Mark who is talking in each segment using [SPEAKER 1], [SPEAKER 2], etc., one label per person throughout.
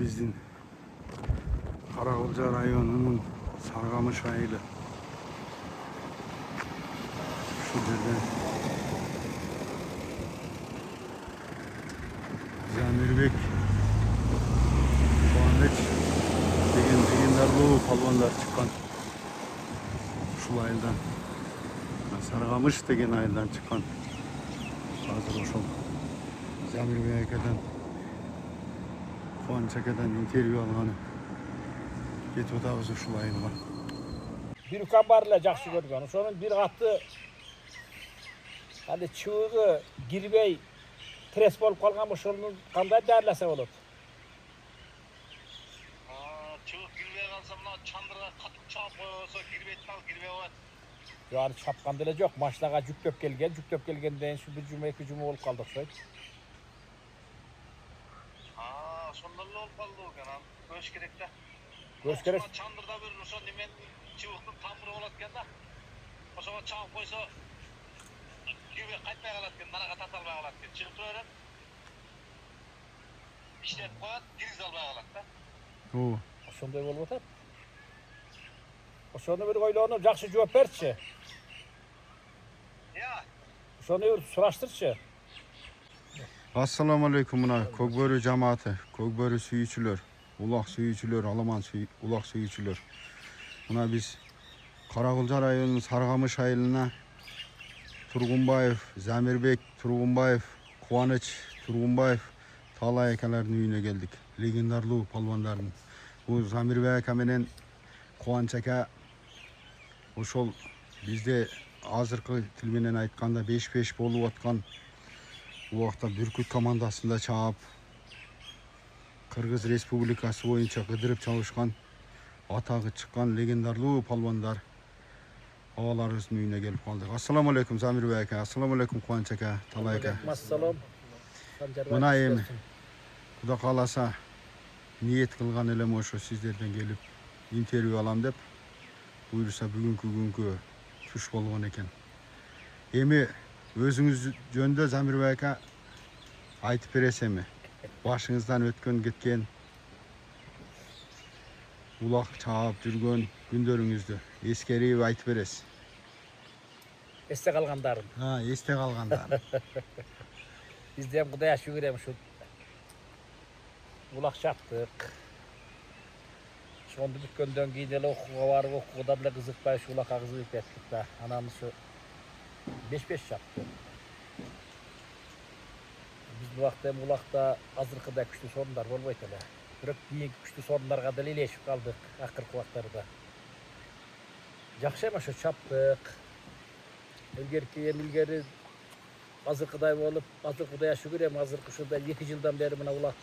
[SPEAKER 1] Bizim Karakolca rayonunun Sarıkamış ayılı. Şu yerden Zamirbek Kuandeç degenler bu palvanlar çıkan şu ayıldan Sarıkamış degen ayıldan çıkan hazır oşul Zamirbek'den Kuançak'dan interview alğanı ketip otağız şu ayılga.
[SPEAKER 2] Bir kabarla жақсы көрген. Сонun bir katı hadi çığı girbey tres bolup kalgan boşolunu kanday därlese bolot.
[SPEAKER 3] Çığı girbey kalsa mına çandırga katıp çapıp koysa girbeytten al girbey var.
[SPEAKER 2] Yani çapkan dile yok. Maçlaga jüktöp kelgenden şu bir cüme iki cüme olup kaldık şöyle.
[SPEAKER 3] Sondan olup kaldı o kanan. Göç gerek de.
[SPEAKER 2] Göç gerek.
[SPEAKER 3] Çandırda verirse nimen çıvıklı tamırı olatken da. O zaman çapıp koysa girbey kaytmaya kalatken, naraga tatalmaya kalatken. Çıkıp öğren. İşlet koyat, giriz almaya kalat da.
[SPEAKER 1] Oo.
[SPEAKER 2] Şonday bolup otar. Şonu bir koyluğunu жақсы jogap berçi.
[SPEAKER 3] Ya.
[SPEAKER 2] Şonu bir suraştırçı.
[SPEAKER 1] Assalamu alaikum muna Kökbörü cemaati, Kökbörü suyucular, ulaq suyucular, Alaman ulaq suyucular. Muna biz Karakolca rayonunun Sarıkamış ayılına Turgunbayev, Zamirbek Turgunbayev, Kuanıç Turgunbayev talay akalarının uyuna geldik. Legendarlı palvanların. Bu Zamirbek amenen Kuanç aka oşol bizde azırkı tilmenen aytkanda 5-5 bolup atkan bu vaqtda Bürküt komandasında çağıp Kırgız Respublikası boyunca gıdırıp çalışkan atağı çıkan legendarlı palvanlar ağalarımızın uyuna gelip kaldık. Assalamu alaikum Zamirbek aka, assalamu alaikum Kuanç aka, talay aka.
[SPEAKER 2] Assalam.
[SPEAKER 1] Mına emi Kuda kalasa niyet kılgan elem oşo sizlerden gelip interview alam dep buyursa bugünkü tuş bolgan eken. Emi özünüz jönde Zamirbek aka aytıp beresemi? Başыңызdan ötken gitken ulaq çağıp жүрgөн gündörüңüzdü eskeriп aytıp beresiz.
[SPEAKER 2] Esте kalgandarım.
[SPEAKER 1] Ha, esте kalgandar.
[SPEAKER 2] Biz de hem Kudaya şükürem şu ulak çaptık. Sondu bütkönden giyineli okuğa var, okuğa bile kızıkpay şu ulaka kızık ettik de. Anamız şu 5-5 yaptı. Biz bu vakti hem ulakta azırkıda güçlü sorunlar bolboytele. Bırak büyük güçlü sorunlarga da iyileşip kaldık akırkı vaktlarda. Жақсы ama şu çaptık. İlgeri azırkıday olup, azırkıdaya şükürem, azırkı şurada 2 yıldan beri buna ulak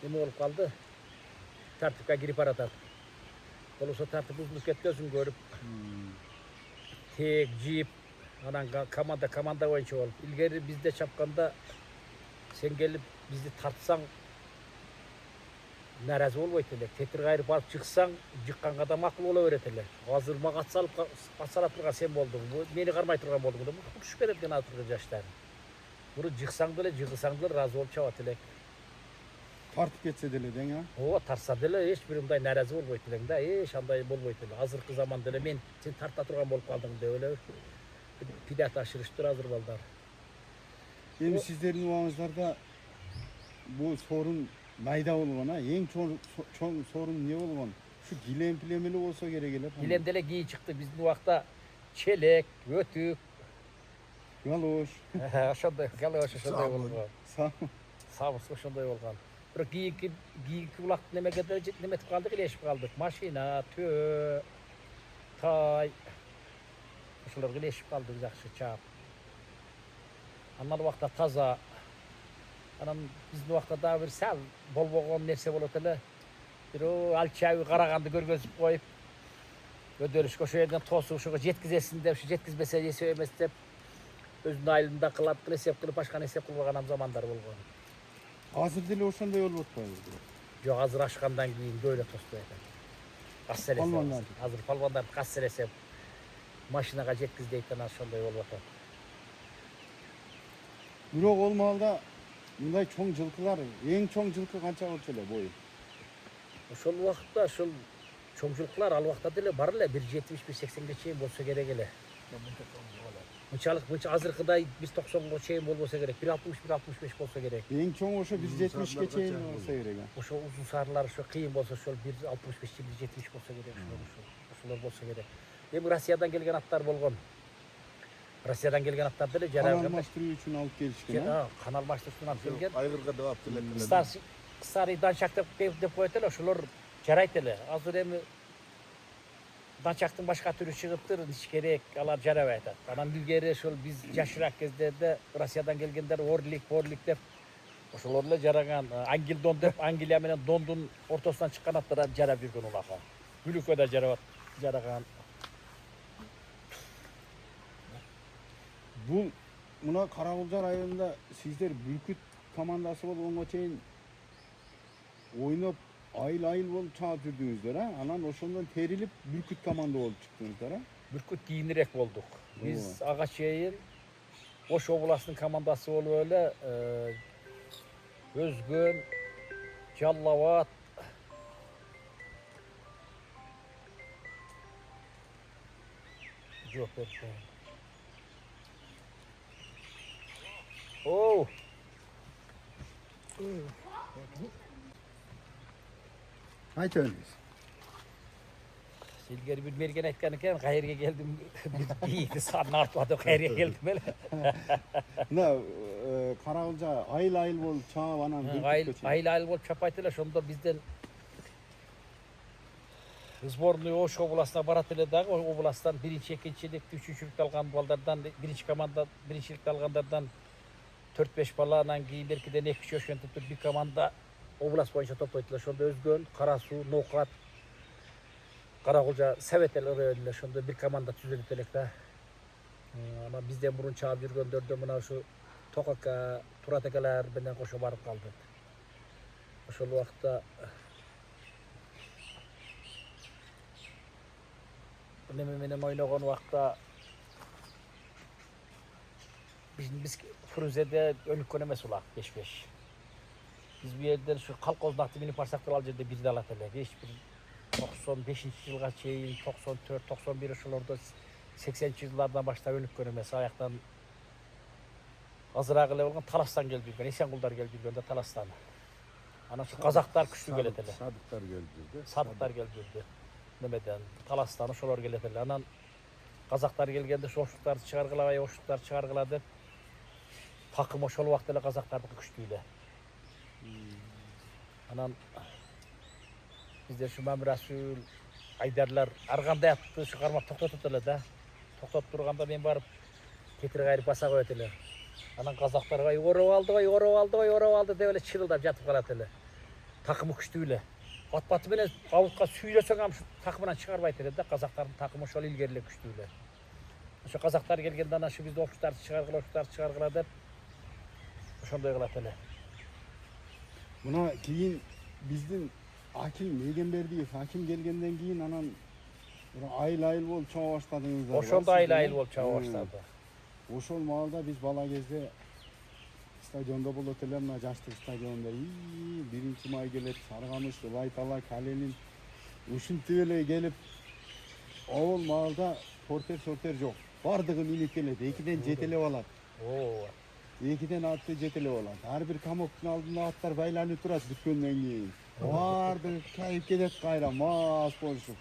[SPEAKER 2] neme olup kaldı. Tartıpka girip aradık. Olursa tartıp uzunluk etközün görüp, tek, jip, anan komanda oyuncu olup. İlgeri bizde çapkanda sen gelip bizi tartsan narazı olmaytırlar. Tetir gayrı barıp çıksan, jıkkan adam akıllı ola öğretirler. Hazır mağa atsalıp turgan sen boldun. Meni karmay turgan boldun. Bu şüphe etken atırgan yaşlar. Bunu jıksan bile, jıkısan bile razı olup çavatırlar.
[SPEAKER 1] Tartıp geçse deleden ya.
[SPEAKER 2] O tarsa bile hiç birimday narazı olmaytırlar da, hiç anday bolmaytırlar. Hazırkı zamanda men sen tartta turgan bolup kaldın de öyle. Pidat aşırıştır hazır balдар.
[SPEAKER 1] Şimdi sizlerin oğuzlarda bu sorun nayda olgan ha? En çoğun sorun ne olgan? Şu gilempilemeli olsa gerek gelir.
[SPEAKER 2] Gilemdele giy çıktı bizim bu vakta çelek, ötük.
[SPEAKER 1] Galoş.
[SPEAKER 2] Aşağıda galoş aşağıda olgan.
[SPEAKER 1] Sağ
[SPEAKER 2] Şunday olgan. Bir giyik ulak neme kadar nemetip kaldık, ileşip kaldık. Maşina, tö, tay. Şular ileşip kaldık жақсы çap. Anlar vakta taza. Anam biz bu vakta daha bir sal bolboğun nerse bolotele. Bir o alçağı Karagandı görgözüp koyup ödörüş koşu yerden tosu şuğa jetkizesin de şu jetkizmese yese ömesi de özünün aylığında kılıp hesap kılıp başkan hesap kılıp anam zamanlar bolğan.
[SPEAKER 1] Hazır dili olsan yol botpaydı.
[SPEAKER 2] Yok hazır aşkandan giyin böyle tostu eken.
[SPEAKER 1] Palvanlar.
[SPEAKER 2] Hazır palvanlar kasselese maşinaga jetkizdeykten aşağıda yol batar.
[SPEAKER 1] Bürok olmalıda Мындай чоң жылкылар, эң чоң жылкы канча болчу эле бою?
[SPEAKER 2] Ошол убакытта ошол чоңчулуклар ал убакта деле бар эле 1,70-1,80ге чейин болсо керек эле. Мынча азыркыдай 1,90га чейин болбосо керек. 1,60-1,65 болсо керек.
[SPEAKER 1] Эң чоң ошо 1,70ге чейин болсо керек.
[SPEAKER 2] Ошо узун сарылар ошо кыйын болсо ошол 1,65-1,70 болсо керек. Ошолор болсо керек. Эми Россиядан келген аттар болгон. Россиядан келген аттар деле
[SPEAKER 1] Канал
[SPEAKER 2] жарагы
[SPEAKER 1] алмаштыруу үчүн алып келишкен, а?
[SPEAKER 2] канал баштыруудан алып келген.
[SPEAKER 4] Айгырга деп атты эле.
[SPEAKER 2] Старый данчак деп коет эле, ошолор жарайт эле. Азыр эми данчактын башка түрү чыгыптыр, эч керек, алар жарабай атат. Анан илгери ошол биз жашыраак кездерде Россиядан келгендер орлик деп ошолор эле жараган. Ангел дон деп Англия менен дондун ортосунан чыккан аттар жарап жүргөн улака. Бүлүккө да жараган.
[SPEAKER 1] Бул мына Карагулжа районунда сиздер Бүркүт командасы болгонго чейин ойноп айыл болуп чыгып жүрдүңүздөр, а? Анан ошондон терилип Бүркүт команда болуп чыктыңыздар, а?
[SPEAKER 2] Бүркүт кийинирээк болдук. Биз ага чейин Ош областынын командасы болуп эле Өзгөн, Жалал Абад, жок берди. Оу.
[SPEAKER 1] Айтыңыз.
[SPEAKER 2] Илгери бир мерген айткан экен, кайерге келдим, бийди саатын артып кайерге келдим эле.
[SPEAKER 1] Мына Карагулжа айыл болуп чыгып анан Бүркүткө чейин.
[SPEAKER 2] Айыл болуп чапайт эле, ошондо бизден сборный Ош областына барат эле дагы, областтан биринчи, экинчиликти, үчүнчүлүктү алган балдардан, биринчи команда, биринчиликти алгандардан 4-5 бала, анан кийин беркиден 2-3 ошентип туруп бир команда область боюнча топтойт эле. Ошондо Өзгөн, Кара Суу, Ноокат, Карагулжа Совет районунда ошондо бир команда түзүлүп элек да. Анан бизден мурун чаап жүргөндөрдө мына ушу Токака, Турат экелер менен кошо барып калдык. Ошол убакта неме менен ойногон убакта биз Фрунзеде өнүккөн эмес улак 5-5. Биз бу жерден ушу колхоздун аты минип барсак да ал жерде бирди алат элек. Эч бир 95-жылга чейин, 94-91 ошолордо 80-жылдардан баштап өнүккөн эмес. Аяктан азыраак эле болгон Таластан келип жүргөн, Эсенгулдар келип жүргөн да Таластан. Анан ушу казактар күчтүү келет эле.
[SPEAKER 4] Садыктар келип жүрдү.
[SPEAKER 2] Садыктар келип жүрдү. Немеден Таластан ошолор келет эле. Анан казактар келгенде оштуктарды чыгаргыла деп такым ошол убакта эле казактардыкы күчтүү эле. Анан бизде ушу Мамирасул, Айдарлар ар кандай атты ушу кармап токтотот эле да. Токтотуп турганда мен барып кетире кайрып баса коет эле. Анан казактар ороп алды деп эле чырылдап жатып калат эле. Такымы күчтүү эле. Ат-баты менен абутка сүйлөсөң ham такымынан чыгарбайт эле да. Казактардын такымы ошол илгери эле күчтүү эле. Ошо казактар келгенде анан ушу бизди оштуктарды чыгаргыла деп ошондой кылат эле.
[SPEAKER 1] Мына кийин биздин Аким Эгембердиев Аким келгенден кийин анан айыл болуп чыга баштадыңыздар.
[SPEAKER 2] Ошондо айыл болуп чыга баштады.
[SPEAKER 1] Ошол маалда биз бала кезде стадиондо болот эле, мына жаштык стадиондор. Биринчи май келет, Саргамыш, Ылайтала, Калелин ушинтип эле келип, овул маалда портер жок. Бардыгы минип келет, 2ден жетелеп алат.
[SPEAKER 2] Ооба.
[SPEAKER 1] 2ден атты жетелеп алат. Ар бир камоктун алдында аттар байланып турат бүткөндөн кийин. Бардыгы кайып келет кайра, мас болушуп.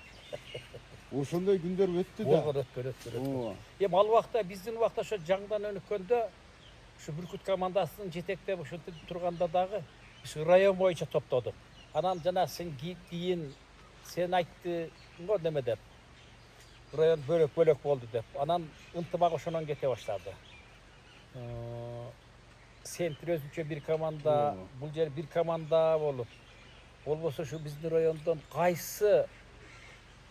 [SPEAKER 1] Ошондой күндөр өттү да.
[SPEAKER 2] Өттү. Эми ал убакта биздин убакта ошо жаңдан өнүккөндө ушу Бүркүт командасынын жетектеп ушинтип турганда дагы ушу район боюнча топтодук. Анан жана сен кийин сен айтты го неме деп. Район бөлөк болду деп. Анан ынтымак ошондон кете баштады. Сентр өзүнчө бир команда, бул жер бир команда болуп, болбосо ушу биздин райондон кайсы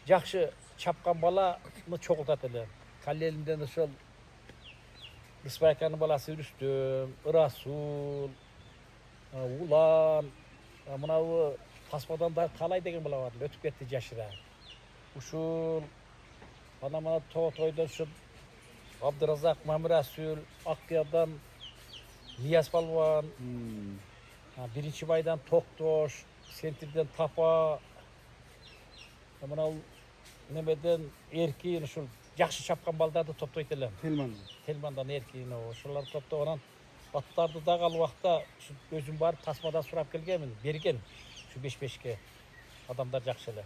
[SPEAKER 2] жакшы чапкан баланы чогултат эле. Калелинден ошол Исбайканын баласы Үрүстөм, Ырасул, Улан, мынабу Таспадан да Талай деген бала бар, өтүп кетти жашыра. Ушул мына Тойдон ушу Абдыразак, Мамирасул, Аккыядан Niyaz Palvan,
[SPEAKER 1] Hmm.
[SPEAKER 2] birinci baydan Toktoş, Sentirden Tapa, mana nemeden erkeğin şu yaxşı çapkan baldardı toplaydılar.
[SPEAKER 1] Telman.
[SPEAKER 2] Telmandan erkeğin o. Şular toptanan battardı da gal vaqtda şu özüm barıp tasmadan surap kelgemin, bergen şu 5-5'ke adamlar yaxşılar.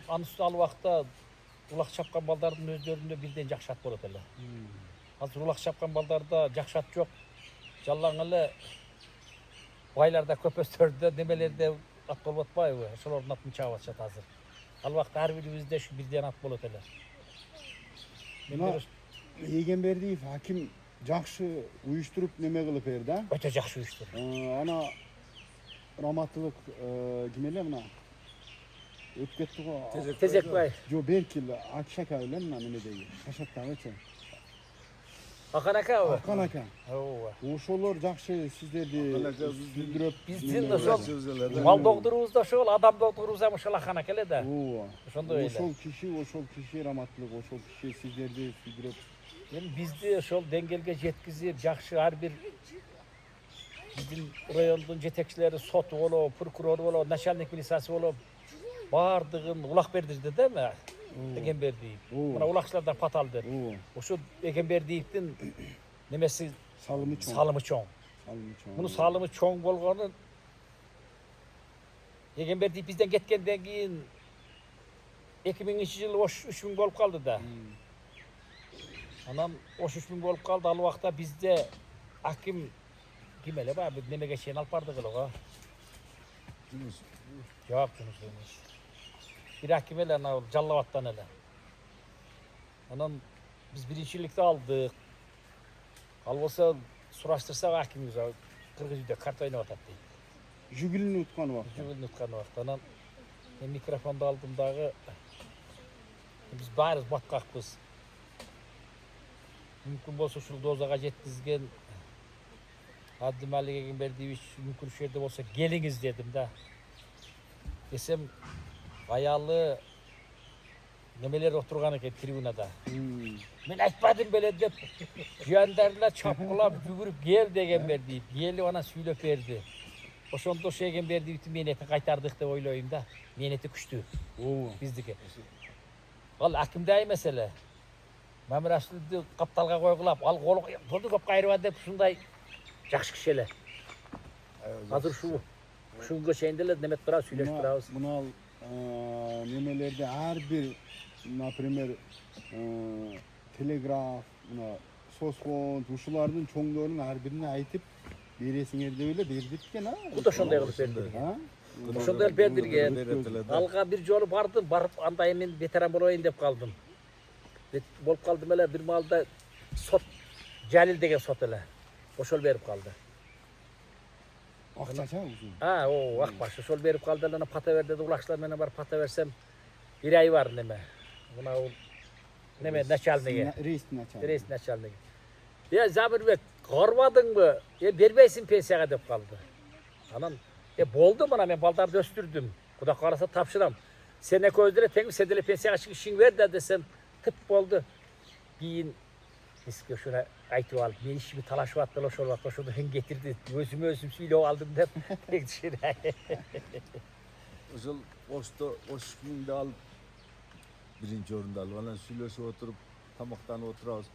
[SPEAKER 2] An üstü al vaqtda ulaq çapkan baldardın özlerinde birden yaxşı at bolatalar. Hazır ulaq çapkan baldarda yaxşı at yok. Jallanılı baylarda köpöstörde demelerde at bolbatpay bu. Şolorun atını çavatşat hazır. Al vaqtda her birimizde şu birden at bolatalar.
[SPEAKER 1] Buna Egenberdiyev hakim jakşı uyuşturup neme kılıp erdi.
[SPEAKER 2] Öte yaxşı uyuştur.
[SPEAKER 1] Ana rahmatlık kimele mına? Ötkettik o.
[SPEAKER 2] Tezekbay.
[SPEAKER 1] Jo Berkil Akşaka öyle mi neme değil? Şaşakta geçe.
[SPEAKER 2] Akan aka o.
[SPEAKER 1] Hakan aka.
[SPEAKER 2] Oo.
[SPEAKER 1] Oşolor jakşı sizlerdi
[SPEAKER 4] Hakan aka
[SPEAKER 1] süzdürüp.
[SPEAKER 2] Bizden de şol
[SPEAKER 4] Sözlerden
[SPEAKER 2] mal doktorumuz da şol, adam doktorumuz hem şol akan akele de.
[SPEAKER 1] Oo.
[SPEAKER 2] Şonda öyle.
[SPEAKER 1] Oşol kişi rahmatlık, oşol kişi sizlerdi süzdürüp.
[SPEAKER 2] Yani bizde şol dengelge jetkizip yaxşı her bir bizim rayonun jetekçileri sot olo, prokuror olo, начальник milisası olo bardığın ulaq berdirdi değil mi? Egenberdiyev.
[SPEAKER 1] Oo.
[SPEAKER 2] Buna ulaqçılardan pataldı.
[SPEAKER 1] Oo.
[SPEAKER 2] Oşu Egenberdiyev'in nemesi
[SPEAKER 1] Salımı çoğun.
[SPEAKER 2] salımı çoğun.
[SPEAKER 1] Salımı çoğun.
[SPEAKER 2] Bunu salımı çoğun bolğanın Egenberdiyev bizden ketkenden keyin 2000-nji yıl oş 3000 bolup kaldı da. Anam oş 3000 bolup kaldı al vaqtda bizde hakim kimele ba nemege şen alp bardyk ha.
[SPEAKER 4] Yunus.
[SPEAKER 2] Yok Yunus Yunus. Bir hakim ele ana Jallavat'tan ele. Anam biz birincilikte aldık. Al bolsa suraştırsak hakimimiz Kırgız'da kart oynap atat deydi.
[SPEAKER 1] Jübilini utkan var.
[SPEAKER 2] Jübül nutkan vaqtdan men mikrofonda aldımdağı biz bariz batkakpız. Mümkün bolsa şu dozaga jetkizgen Abdümalik Egenberdiyev mümkün şu yerde bolsa geliniz dedim da. Desem ayalı nemeler oturgan eken tribunada. Men aytmadım böyle dep jandarlar çapkılap yügürüp gel Egenberdiyev. Gelip ana süylep berdi. Oşonda şu Egenberdiyev'in meneti kaytardık dep oyloyum da. Meneti küçtü
[SPEAKER 1] Oo.
[SPEAKER 2] bizdiki. Al hakimdäy mesele. Mamir Aslı'ydı kaptalga koygulap, al kolu turdu köp kayırva dep şunday jakşı kişiler. Hazır şunga şeyindeler demek biraz söyleşip durabız.
[SPEAKER 1] Buna al nemelerde her bir например telegraf, buna sosfon, uşularının çoğunluğunun her birini aytıp beresingер de öyle berdirtken ha.
[SPEAKER 2] Bu da şonday kılıp berdirgen.
[SPEAKER 1] Ha?
[SPEAKER 2] Şonday kılıp berdirgen. Alga bir jolu bardım, barıp anday men veteran boloyun dep kaldım. Bolup kaldım ele bir malda sot Jalil degen sot ele. Oşol berip kaldı.
[SPEAKER 1] Akçaça uzun.
[SPEAKER 2] Ha o akbaşı şol berip kaldı ele pata ver dedi ulaşlar mene bar pata versem bir ay var neme. Buna o neme начальниги.
[SPEAKER 1] Reis naçal.
[SPEAKER 2] Reis начальниги. Ya Zabirbek gormadın mı? Bermeysin pensiyaga dep kaldı. Anam boldu bana men baldardı östürdüm. Kuda kalasa tapşıram. Sene közdüre teң sedele pensiyaga çık işin ver de desem tıp boldu. Giyin eski şuna aytıp alıp men işimi talaşıp attılar şol vaqtda şunu getirdi. Özüm süylep aldım dep tek dışarı.
[SPEAKER 4] Oşol oşta oşkunda alıp birinci orunda alıp ana süylöşüp oturup tamaktan oturabız.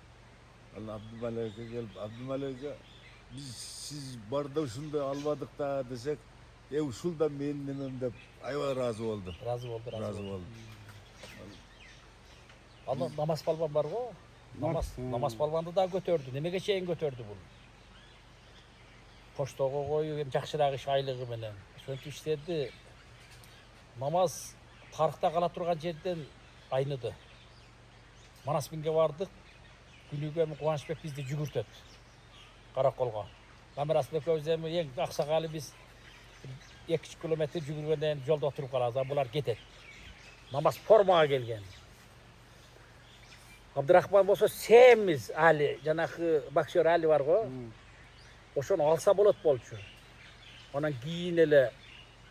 [SPEAKER 4] Allah Abdümalik'e gelip Abdümalik'e biz siz barda şunda almadık da desek şulda men nemem dep ayva razı oldu.
[SPEAKER 2] Razı oldu.
[SPEAKER 4] Razı oldu.
[SPEAKER 2] Allah namaz palvan var o. Namaz palvandı da götürdü. Nemege şeyin götürdü bunu. Poştoğa koyup hem jakşıraak iş aylığı menen. Şontu işlerdi. Namaz parkta kala turgan жерден aynydı. Manaspinge bardık. Günüge Kuvançbek bizdi jügürtöt. Karakolga. Mamir Aslıbek özlemi eң aksakalı biz 2 kilometre jügürgenden jolda oturup kalabız. Bular ketet. Namaz formaga gelgen. Abdurrahman bolsa sevmiz Ali, janakı boksör Ali var go. Oşonu alsa bolat bolçu. Ondan giyin ele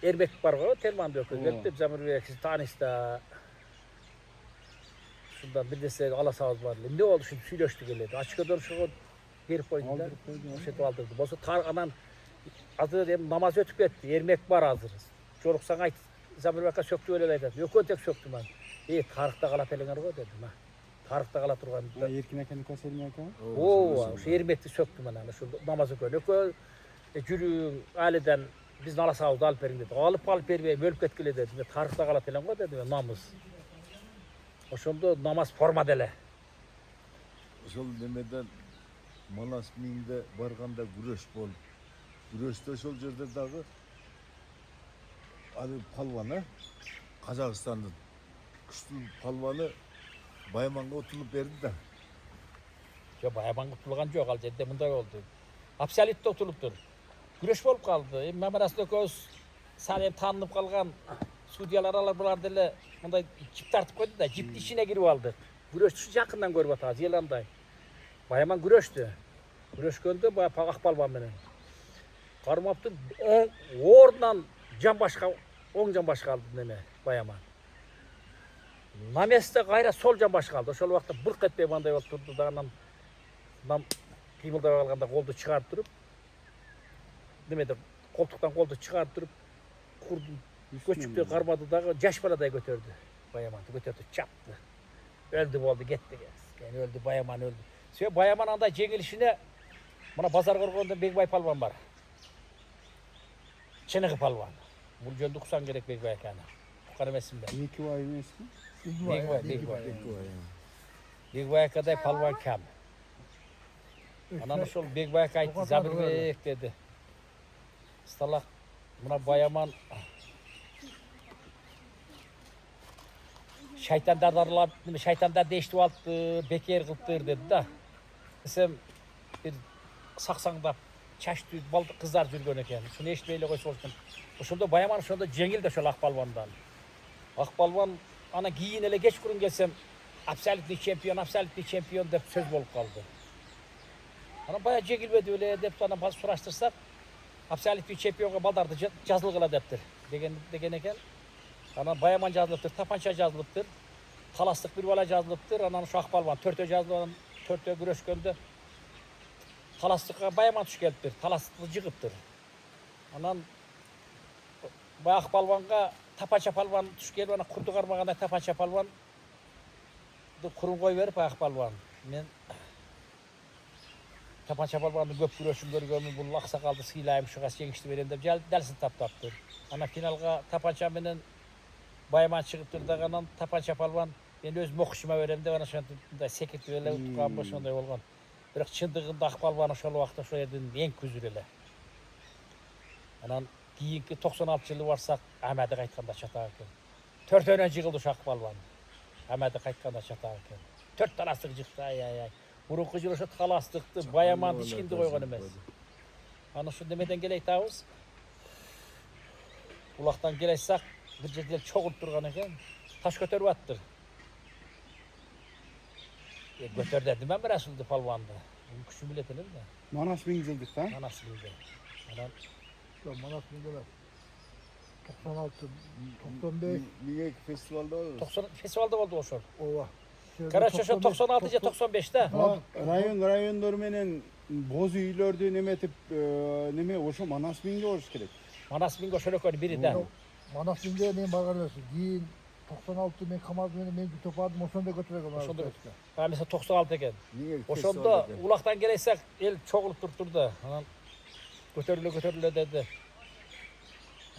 [SPEAKER 2] Erbek var go, Telman'da yok. Gelip Zabirbek tanışta. Şundan bir dese alasağız var. Ne oldu şimdi söyleşti geledi. Açık dönüşü Berip koydu da.
[SPEAKER 1] Aldırıp koydu.
[SPEAKER 2] Poşet aldırdı. Bozu tar anan hazır hem namaz ötüp etti. Ermek var hazırız. Çoluk sana ait. Zamir baka söktü öyle dedi. Yok ötek söktüm ben. Tarıkta kala pelenger koy dedim ha. Tarıkta kala turgan.
[SPEAKER 1] Ya yerkin eken kaserin eken.
[SPEAKER 2] Oo, şu ermekti söktüm ben ana. Şu namazı koyduk. Cürüğün aileden biz nala sağızda alıp verin dedi. Alıp vermeye bölüp etkili dedi. Tarıkta kala pelenger koy dedim namaz. O şunda namaz forma dele.
[SPEAKER 4] Ошол немеден Манас миңде барганда күрөш болуп. Күрөштө ошол жерде дагы аны палваны Казакстандын күчтүү палваны Байманга утулуп берди да.
[SPEAKER 2] Yo bayaban kutulgan yok al dedi bunday oldu. Absolut otuluptur. Güreş bolup kaldı. Memeraslı köz sanem tanınıp kalgan Suudiyalar alar bular dele bunday cip tartıp koydu da cip içine girip aldı. Güreş şu yakından görüp ataz Yelanday. Bayaman güreştü. Güreş göndü baya akbalban benim. Karmaptı oradan can başka 10 can başka aldı neme bayaman. Nameste gayra sol can başka aldı. Şol vakti bırk etmeye banday oturdu da nam kıymılda kalganda koldu çıkarıp durup demedi koltuktan koldu çıkarıp durup kurdu göçüktü karmadı da caş paraday götürdü. Bayaman götürdü çaptı. Öldü oldu gitti. Yani öldü Bayaman öldü. Söyle Bayaman anda jengilişine bana pazar korkuğunda Begbay palvan var. Çenegi palvan. Bu jönde kusan gerek Begbay ekana. Kukarım esimde.
[SPEAKER 1] İki vayın ismi.
[SPEAKER 2] Begbay kaday palvan kam. Ananı şol Begbay kayıttı Zabirbek dedi. Stalak buna Bayaman şeytanlar değişti aldı, beker kılttır dedi da. Sen bir saksangda çaş düz baldı kızlar жүргөн eken. Şunu eşitmeyle koysa olsun. Şunda Bayaman şunda jengil de şol Akbalvan'dan. Akbalvan ana giyin ele geç kurun gelsem absolutly şampiyon dep söz bolup kaldı. Ana baya jengilmedi öyle dep sana suraştırsak absolutly şampiyonga baldardı жазылgıla deptir. Degen eken. Ana Bayaman жазылыптыр, tapança жазылыптır. Talaslık bir bala жазылыптır. Anan şu Akbalvan törtö жазылған, törtö güreşkönde talaslıkka Bayaman tuş geliptir. Talaslıklı jıgıptır. Anan Akbalvanga tapança palvan tuş gelip ana kurdu karmaganda tapança palvan kurun koy verip Akbalvan. Men tapança palvandı köp güreşim görgönmü bu aksakaldı sıylayım şu gas yengişti verem dep delsin taptaptır. Ana finalga tapança menen Bayaman çıkıptır da kanan tapança palvan ben öz mokuşuma verem de bana şunda sekirti öyle utkan başonday bolgan. Biroq çındığında Akbalvan şol vaqtda şo yerden en küzür ele. Anan kiyinki 96 yılı varsak Ahmet'e qaytkanda çatar eken. 4 önen jığıldı şu Akbalvan. Ahmet'e qaytkanda çatar eken. 4 talastık jıktı ay. Burunqı jılı şu talastıktı Bayaman içkindi koygan emes. Ana şu demeden gelek tağız. Ulaqtan geleysek bir жерден çoğulup durgan eken. Taş götörüp attır. Götör dedim ben bir asıldı palvanda. Küçük biletelim de.
[SPEAKER 1] Manas Bingzildik da.
[SPEAKER 2] Manas bildi. Anan
[SPEAKER 5] Manas bildiler. 96, 95,
[SPEAKER 4] Miğek festivalda olur.
[SPEAKER 2] 90 festivalda oldu o şol.
[SPEAKER 5] ova.
[SPEAKER 2] Karaçoşa 96'ca 95'te.
[SPEAKER 1] Rayonlar menen boz üylördü nemetip neme oşo Manas Bing'e oluş gerek.
[SPEAKER 2] Manas Bingo şöyle koydu biri de.
[SPEAKER 5] Manas bildiler men bargarıyorsun. Giyin 96 men kamaz men topardım o sonunda götüreceğim.
[SPEAKER 2] Oşonda ben mesela 96 eken.
[SPEAKER 4] Miğek
[SPEAKER 2] Oşonda ulaktan geleysek el çoğulup durturdu. Anan götürüle dedi.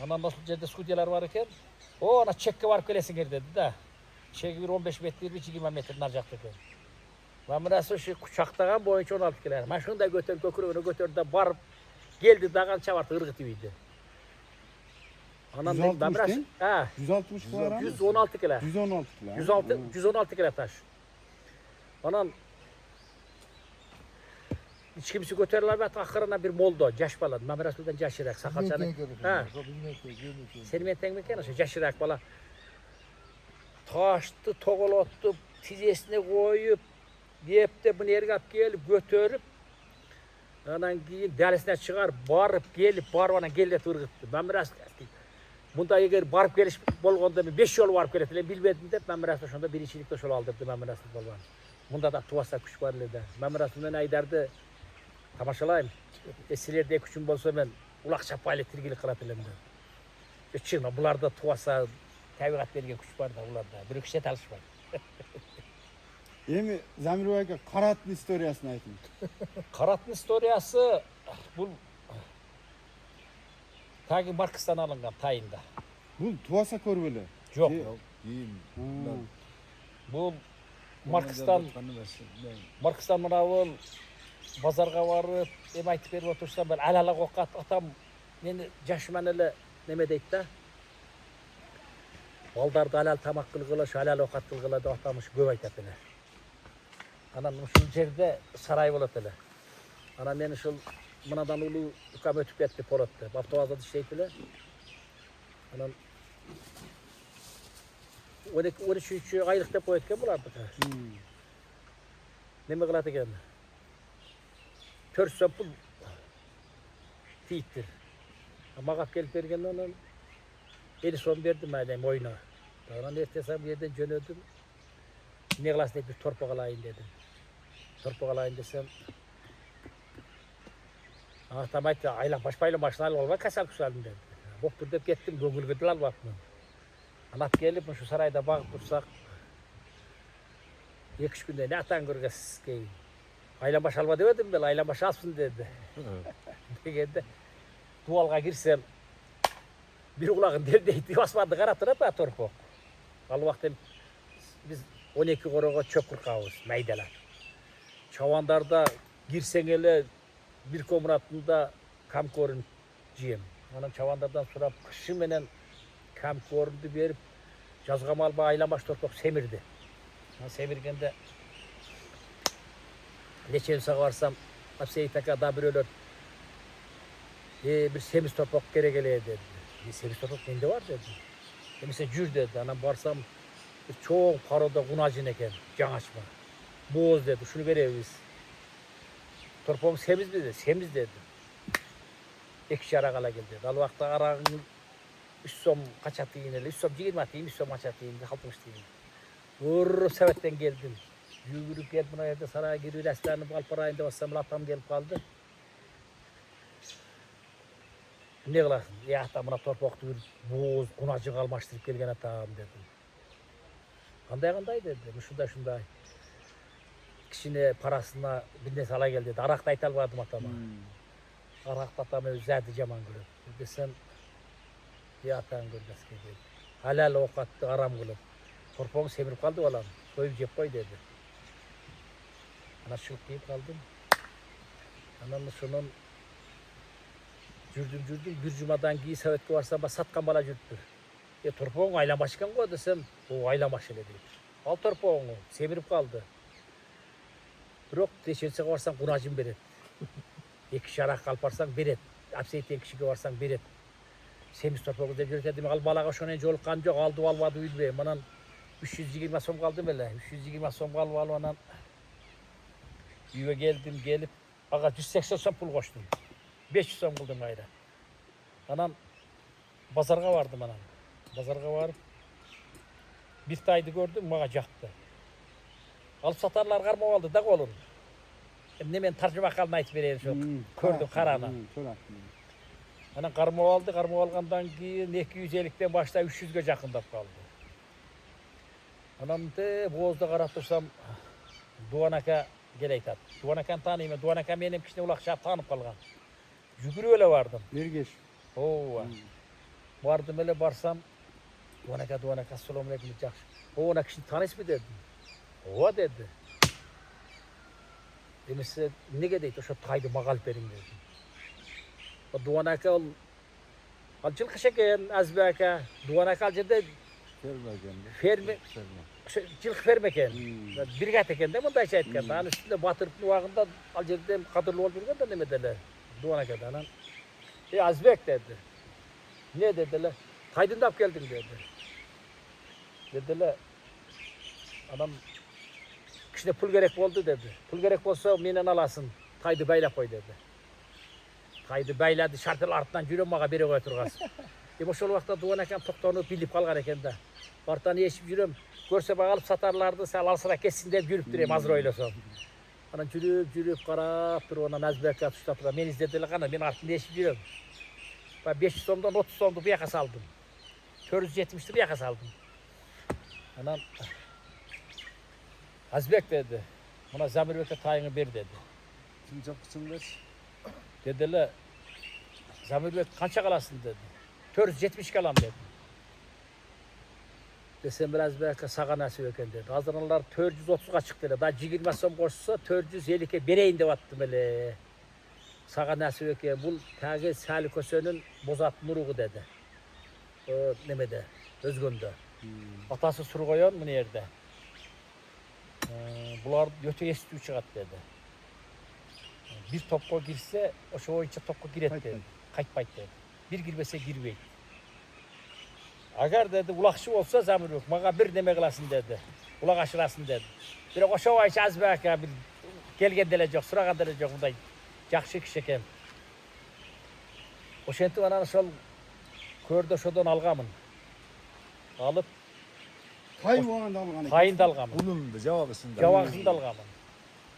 [SPEAKER 2] Anan nasıl жерде Suudiyalar var eken. O ana çekke varıp gelesin dedi de. Çeki bir 15 metre, 20 metre narcakta eken. Ben burası şu kucaktagan boyunca 16 kilometre. Maşını da götürdü de barıp geldi dağın çavartı ırgıtı biydi. Anan
[SPEAKER 1] 160
[SPEAKER 2] ben biraz
[SPEAKER 1] değil mi?
[SPEAKER 2] ha
[SPEAKER 1] 160 var ama.
[SPEAKER 2] 116 kilo.
[SPEAKER 1] 116 kilo.
[SPEAKER 2] 116 kilo taş. Anan hiç kimse götürürler ve ahırına bir moldo, yaş bala. Mehmet Rasul'dan yaşırak, sakalçanı. Ha. Seni men tengmeken aşağı yaşırak bala. Taştı, toğulatdı, tizesine koyup, yep de bunu ergap gelip götürüp, anan giyin dalisine çıkar, barıp gelip, barvana gelip ırgıttı. Mehmet Rasul bunda eğer barıp geliş bolğanda 5 yol varıp gelip bilmedim de Mehmet Rasul şunda birincilikte şol aldırdı Mehmet Rasul bolğan. Bunda da tuvasa kuş var dedi. Mehmet Rasul'dan aydardı Tamaşalayım. Esilerde ek üçün bolsa ben ulaq çapayla tirgilik kılat elimde. Çıkma bularda tuvasa tabiat bergen kuş var da ularda. Bir kişiye talışmay.
[SPEAKER 1] Эми Замирбай aka Karat'ın historiyasını aytın.
[SPEAKER 2] Karat'ın historiyası bu tagi Marks'tan alıngan tayında.
[SPEAKER 1] Bul Tuvasa körbeli.
[SPEAKER 2] Yok.
[SPEAKER 4] Yok, keyin ular
[SPEAKER 2] Bu Marks'tan
[SPEAKER 4] tanımasın.
[SPEAKER 2] mınavıl bazarga barıp em aytıp berip otursam ben alala qoqqat atam meni jaşman ele neme deyt da. Baldardı halal tamak kılgıla, halal oqat kılgıla da atamış köp aytat ele. Anan uşul jerde saray bolat ele. Ana meni uşul mınadan ulu ukam ötüp ketdi polatdı. Avtobazda işleyt ele. Anan 12-13 aylık dep koyatken bulardı. Neme kılat eken? 400 pul tiyittir. Mağa gelip bergenden ondan 50 son verdim madem oyuna. Ondan ertesi bir yerden jönödüm. Ne kılasın deyip bir torpak alayın dedim. Torpak alayın desem Ahtam aytdı, ayla başpayla başına al olma kasal kusalım dedi. Boktur dep kettim, göngül gıdıl al bakmam. Anap gelip şu sarayda bağıp dursak 2-3 günde ne atan görgesiz ki. Ayla baş alma demedim ben, ayla baş alsın dedi. Degende dualga girsem bir kulağın deldeydi, basmadı karatırıp da torpak. Al vaktim biz 12 koroga çöp kırkağız, maydalar. Çavandarda girsen ele bir komratında kamkorun ciyem. Anam çavandardan sonra kışı menen kamkorundu berip жазgamal ba aylanbaş torpak semirdi. Semirgende neçe sağa varsam Seyit aka da bir ölür. Bir semiz torpak gerek ele dedi. Semiz torpak mende var dedi. Mesela jür dedi. Anam barsam bir çok paroda gunacın eken, canaşma. Boğaz dedi, şunu veririz. Torpağım semiz mi dedi? Semiz dedi. Ekşi aragala geldi dedi. Al vakti arağın 3 som kaç atayın ele, 3 som 20 atayım, 3 som kaç atayım, 60 atayım. Vurrup sevetten geldim. Yürüyüp geldim buna yerde saraya giriyor, eslerini Alparay'ında bassam latam gelip kaldı. Ne kılasın? Ya atam buna torpakta bir boğaz, gunacı kalmaştırıp gelgen atam dedim. Kanday dedi, şunday. Kişine parasına bilnes ala gel dedi. Arakta aytal vardım atama. Arakta atama özlerdi caman gülüp. Desem, ya atan gülmez ki dedi. Halal okattı aram gülüp. Torpağın semirip kaldı olan. Soyup cep koy dedi. Ana şılık deyip kaldım. Anamı şunun Jürdüm bir cumadan giyi savetki varsa satkan bala jürttür. Torpağın aylan başkan koy desem, o aylan başı dedi. Al torpağını, semirip kaldı. Yok deşense varsan kunacın beret. 2 şarak kalparsan beret. Apseyten kişiye varsan beret. Semiz torpağımızda görüntüledim. Al balağa şuna jolkan yok, aldı almadı uydu. Manan 320 som kaldı böyle. 320 som kaldı almadan. Yüve gelip ağa 180 som pul koştum. 500 som buldum gayrı. Anam bazarga vardım anam. Bazarga varıp bir taydı gördüm, bana jaktı. Alıp satarlar karma aldı da olur. Ne men tarjıma kalma aytып bereyim şu. Gördüm karana. Ana karma algandan keyin 250'den başlayıp 300'ge jakındap kaldı. Anam de boğazda qarap tursam Doğan aka gel aytat. Doğan akani tanıyman. Doğan aka menem kişine ulakça tanıp kalgan. Жүгүрүп эле бардым.
[SPEAKER 1] Ergeç.
[SPEAKER 2] Ооба. Бардым эле барсам, Doğan aka, assalamu aleykum жакшы. Ona kişini tanıysın mı dedim. Ova dedi. Demese nege deydi, oşa taydı magal berim dedim. O Doğan aka ol, жылқышы екен, Azbe aka. Doğan aka al жерде жылқы ферме екен. Бригат екен de mındayça aytkan. Anın üstünde Batırıp'ın uağında al жерде kadırlı ol birgen de neme dediler. Doğan aka'dan. Azbek dedi. Ne dediler? Taydın da ap geldin dedi. Dediler. Adam kişine pul gerek oldu dedi. Pul gerek olsa menen alasın. Taydı baylap koy dedi. Taydı bayladı şartıl artından jürüm mağa beri koy turgasın. Ошол вакытта Doğan akam toktonu bilip kalgan eken de. Bartan eşip jürüm. Görse bağa alıp satarlardı. Sal alsıra kessin deyip jürüp durayım hazır oylosam. Ana жүрüp qarap durub ona Nazbek'e atışlap durub. Men izlediler qana, men артында eşip жүрөм. 500 сомдон 30 сомду bu yaka saldım. 470'ti bu yaka saldım. Anam Azbek dedi. Buna Zamirbek'e tayını bir dedi.
[SPEAKER 4] Kim çapkısın der?
[SPEAKER 2] Dediler Zamirbek kança kalasın dedi. 470 kalam dedi. Desem biraz belki sağa nasip eken dedi. Hazırlar 430'a çıktı dedi. Daha 20 som koşsa 450'ke bereyinde attım hele. Sağa nasip eken bu tagi Salih Köse'nin bozat nuruğu dedi. O nemede, Özgün'de. Atası Surgoyon bu yerde. Bular öte esti çıkat dedi. Bir topko girse o şu oyunca topko giret dedi. Kaçpayt dedi. Bir girmese girmeydi. Agar dedi ulakçı olsa Zamirbek maga bir neme kılasın dedi. Ulak aşırasın dedi. Bir o şu oyunca Azbek bir gelgen delecek, sırağa delecek buday. Jakşı kişi eken. O şenti bana sol körde şodan algamın. Alıp
[SPEAKER 1] Tayvan'da alğan.
[SPEAKER 2] kayın dalgamın.
[SPEAKER 4] Bunun da cevabısında.
[SPEAKER 2] Cavakın dalgamın.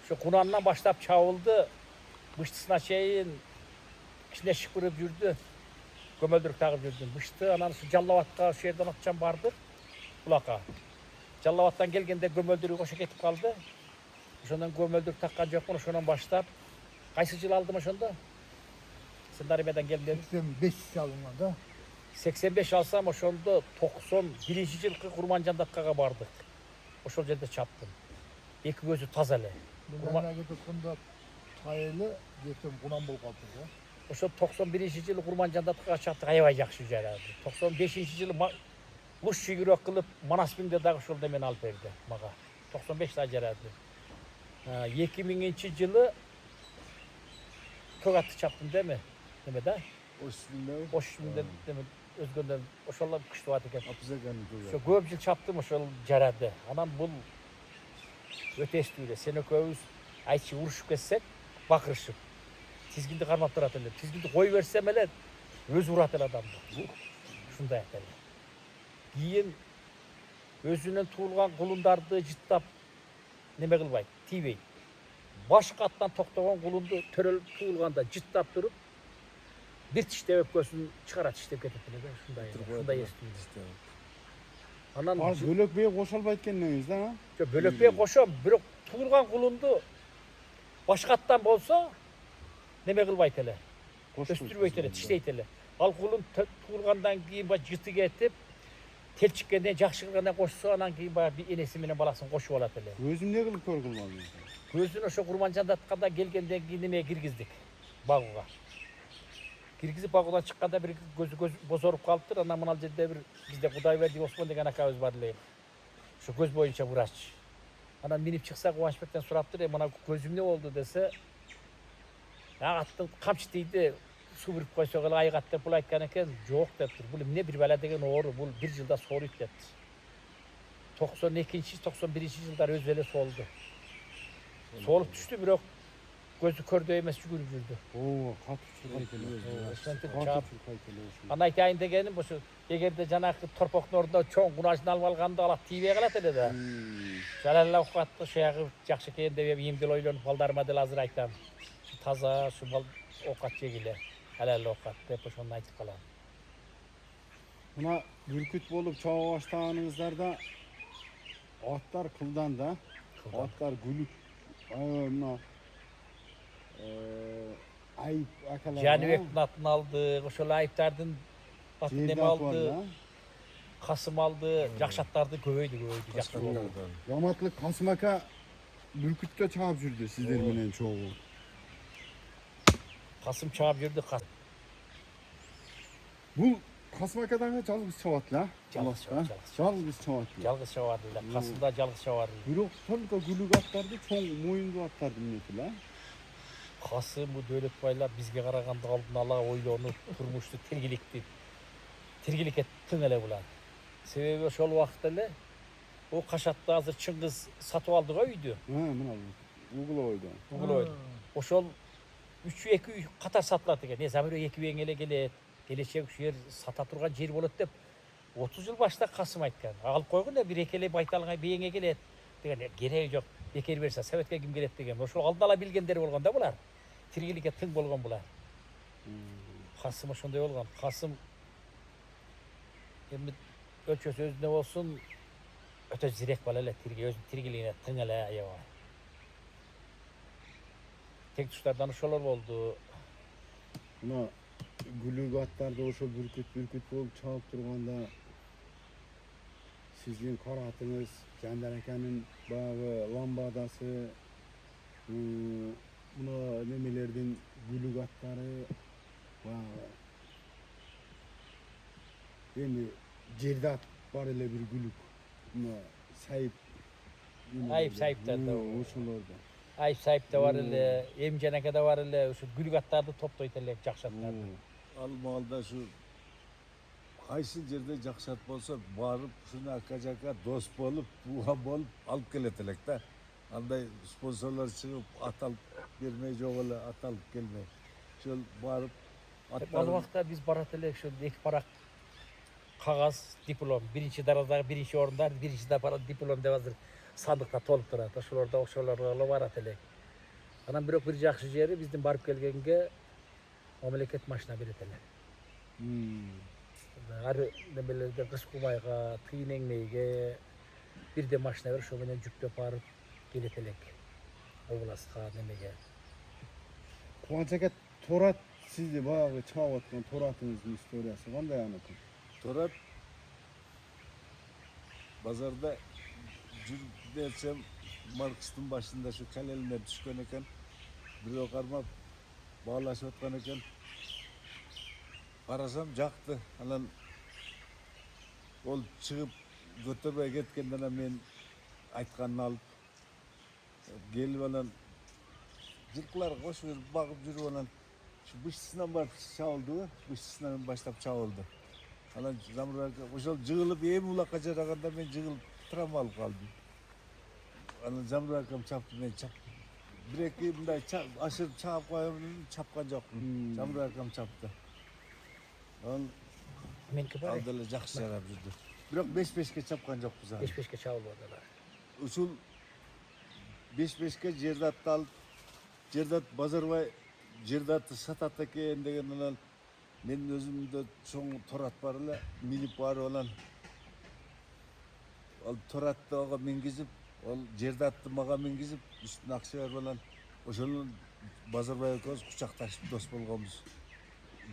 [SPEAKER 2] Şu Kunan'dan başlap çavuldu. Bıştısına şeyin içine şıpırıp yürüdü. Gömöldürük takıp yürüdü. Bıştı anan şu Callavat'ta şu yerden atacağım vardır. Kulaka. Callavat'tan gelgende gömöldürük koşa ketip kaldı. Şundan gömöldürük takkan yok bunu şundan başlap. Kaysı yıl aldım o şunda? Sındaribeden geldim.
[SPEAKER 5] 85 alınmada.
[SPEAKER 2] 85 alsam o şunda 91. yıl Kurmancan dakikaga bardık. O şol yerde çaptım. İki gözü tazalı.
[SPEAKER 5] Bu memlekette taylı geçtim kunan bol kaldı.
[SPEAKER 2] O şol 91. yılı Kurmancan dakikaga çaptık. Ayvay jakşı jarardı. 95. yılı Luş yürek kılıp Manasbim'de dağı şol demen alıp verdi maga. 95 daha jarardı. 2000. yılı Kögatı çaptım değil mi? Deme de.
[SPEAKER 4] O üstünde.
[SPEAKER 2] O şimdi deme Özgün'den o şolla kıştı vardı eken.
[SPEAKER 4] Apıza kanı
[SPEAKER 2] Şu göbcil çaptım o şol jarardı. Anam bul ötestüyle seni köyüz ayçı vuruşup kessek bakırışıp. Tizgildi karmap duratın dedi. Tizgildi koy versem hele öz vuratın adamdı. Şunda yaptı. Giyin özünün tuğulgan kulundardı cıttap neme kılbay, tibey. Baş kattan toktoğun kulundu törül tuğulganda cıttap durup bir tişte öpkösünü çıkarat işte getirdiler. Şunda yestiydi. Anan
[SPEAKER 1] Az Bölök Bey koşalbayt kendiniz ha.
[SPEAKER 2] Bölökbeye koşam, bir tuğulgan kulundu baş kattan bolsa neme kılbay tele. Östürbey tele, tiştey tele. Al kulun tuğulgandan giyin cıtı getip tel çıkkenden jakşı kılgandan koşsa anan keyin bir enesimine balasın koşup alat ele.
[SPEAKER 1] Gözüm ne kılıp kör kılmadı.
[SPEAKER 2] Gözünü şu Kurmancan datkanda gelgenden giyinmeye girgizdik baguğa. Girgizip baguğdan çıkkanda bir gözü bozorup kalıptır. Anamın alcede bir bizde Kuday verdi Osman degen akabız var diye. Şu göz boyunca vuraç. Anam minip çıksa Kıvançbek'ten soraptır bana gözüm ne oldu dese. Ya attım kamçıtıydı. Su bir koysa kala ayık attı pul aytkan eken yok deptir. Bu ne bir bela degen oğru. Bu bir yılda soğuruyut deptir. 92. 91. yıllar özveli soldu. Solup düştü bir o gözü kör dövmez yürüp yürüdü.
[SPEAKER 1] Oo, katı çırkayteli.
[SPEAKER 2] Sentin
[SPEAKER 1] Katı
[SPEAKER 2] çap.
[SPEAKER 1] çırkayteli.
[SPEAKER 2] Ana hikayen degenim bu şu. Egerde janakı torpakın orada çoğun günaşını alıp alganda alap TV'ye kalat dedi de. Şalalla uqatlı şayakı jakşı keyin debep yemdil oylanıp baldarıma del hazır aytam. Taza şu bal oqat jegile. Halalla oqat dep şonu aytıp kalan.
[SPEAKER 1] Buna bürküt bolup çoğu baştağınızlarda atlar kıldan da. Atlar gülük. Buna ayıp akalar.
[SPEAKER 2] Canibek natını aldı, oşol ayıptardın batın neme aldı, Kasım aldı, jakşatlardı köveydi jakşı oldu.
[SPEAKER 1] Rahmatlık Kasımaka bürkütte çağıp жүрдü sizlerinin çoğu.
[SPEAKER 2] Kasım çağıp yürüdü.
[SPEAKER 1] Bu Kasımaka'dan жалгыз çavatla.
[SPEAKER 2] Жалгыз чабат.
[SPEAKER 1] Жалгыз çavatla.
[SPEAKER 2] Жалгыз чабардылар. Kasımda жалгыз чабарды.
[SPEAKER 1] Бирок только гүлүк аттарды чоң моюндуу аттарды минетиле.
[SPEAKER 2] Kasım bu Döletbaylar bizge karaganda aldın Allah'a oylonu turmuştu tergilik ettin ele bulan. Sebebi şol vaxtda o kaşatlı hazır Çıngiz satıp aldı o uydu.
[SPEAKER 1] Ha, mana Google oydu.
[SPEAKER 2] Google oydu. O şol 3-2 katar satılar degen. Ne zaman 2 engele gelecek şu yer sata turgan yer bolat dep 30 yıl başta Kasım aytkan. Alıp koygun da bir ekele baytalına bir enge gelet degen gereği yok. Bekir berse Sovetke kim gelip degen. Oşo aldala bilgenleri bolgan da bular. Tirgilikке tың bolgan bular. Kasım ошондой болгон. Kasım endi ölçösü özüne olsun öte zirek bala ele özünün tirgiliğine tың ele aябай. Tek tuşlardan ошолор болду.
[SPEAKER 1] Muna gülük atlarda oşo bürküt bolup çalıp turganda sizin karatınız, Cender Eken'in bağı lambadası, buna nemelerden gülük atları bağı. Endi Cerdat var ele bir gülük. Buna sayıp.
[SPEAKER 2] Ayıp sayıplar da o.
[SPEAKER 1] Oşolarda.
[SPEAKER 2] Ayıp sayıp da var ele, emceneke de var ele, şu gülük atlardı toplayıp ele jakşatlardı.
[SPEAKER 4] Al malda şu qaysi жерде жакшат болсо барып шуну акажакка дос болуп буга болуп алып келетелек да. Андай спонсорлор чыгып ат алып бермей жок эле ат алып келмей. Ошол барып
[SPEAKER 2] Ал убакта биз барат элек ошо эки парак кагаз, диплом, биринчи даражадагы биринчи орундар, биринчи диплом деп азыр сандыкта толуп турат. Ошолорго барат элек. Анан бирок бир жакшы жери биздин барып келгенге мамлекет машина берет эле. Ар немелерде кыш кубайга, тыйын эңмейге бирде машина берип, ошо менен жүктөп барып келет элек. Областка немеге.
[SPEAKER 1] Кубанч ака, Торат сизди баягы чабып аткан Торатыңыздын историясы кандай аныкы?
[SPEAKER 4] Торат базарда жүрүп десем Маркстын башында şu калелине түшкөн экен. Бирөө кармап баалашып аткан экен. Карасам жакты. Анан ол чыгып көтөрбөй кеткенден мен айтканын алып келип анан жылкылар кош берип багып жүрүп анан şu бышчысынан барып чабылды, бышчысынан баштап чабылды. Анан Замурбек ошол жыгылып эми улакка жараганда мен жыгылып травма алып калдым. Анан Замурбек акам чапты, мен чаптым. Бир-эки мындай ашырып чаап коем, чапкан жокмун. Замурбек акам чапты. Анан
[SPEAKER 2] Меники бар.
[SPEAKER 4] ал деле жакшы жарап жүрдү. Бирок 5-5ке чапкан жокпуз аны.
[SPEAKER 2] 5-5ке чабылбадылар.
[SPEAKER 4] Ушул 5-5ке Жердатты алып, Жердат Базарбай Жердатты сатат экен деген анан мен өзүмдө чоң Торат бар эле, минип барып анан ал Торатты ага мингизип, ол Жердатты мага мингизип, үстүнө акча берип анан ошону Базарбай экөөбүз кучакташып дос болгонбуз.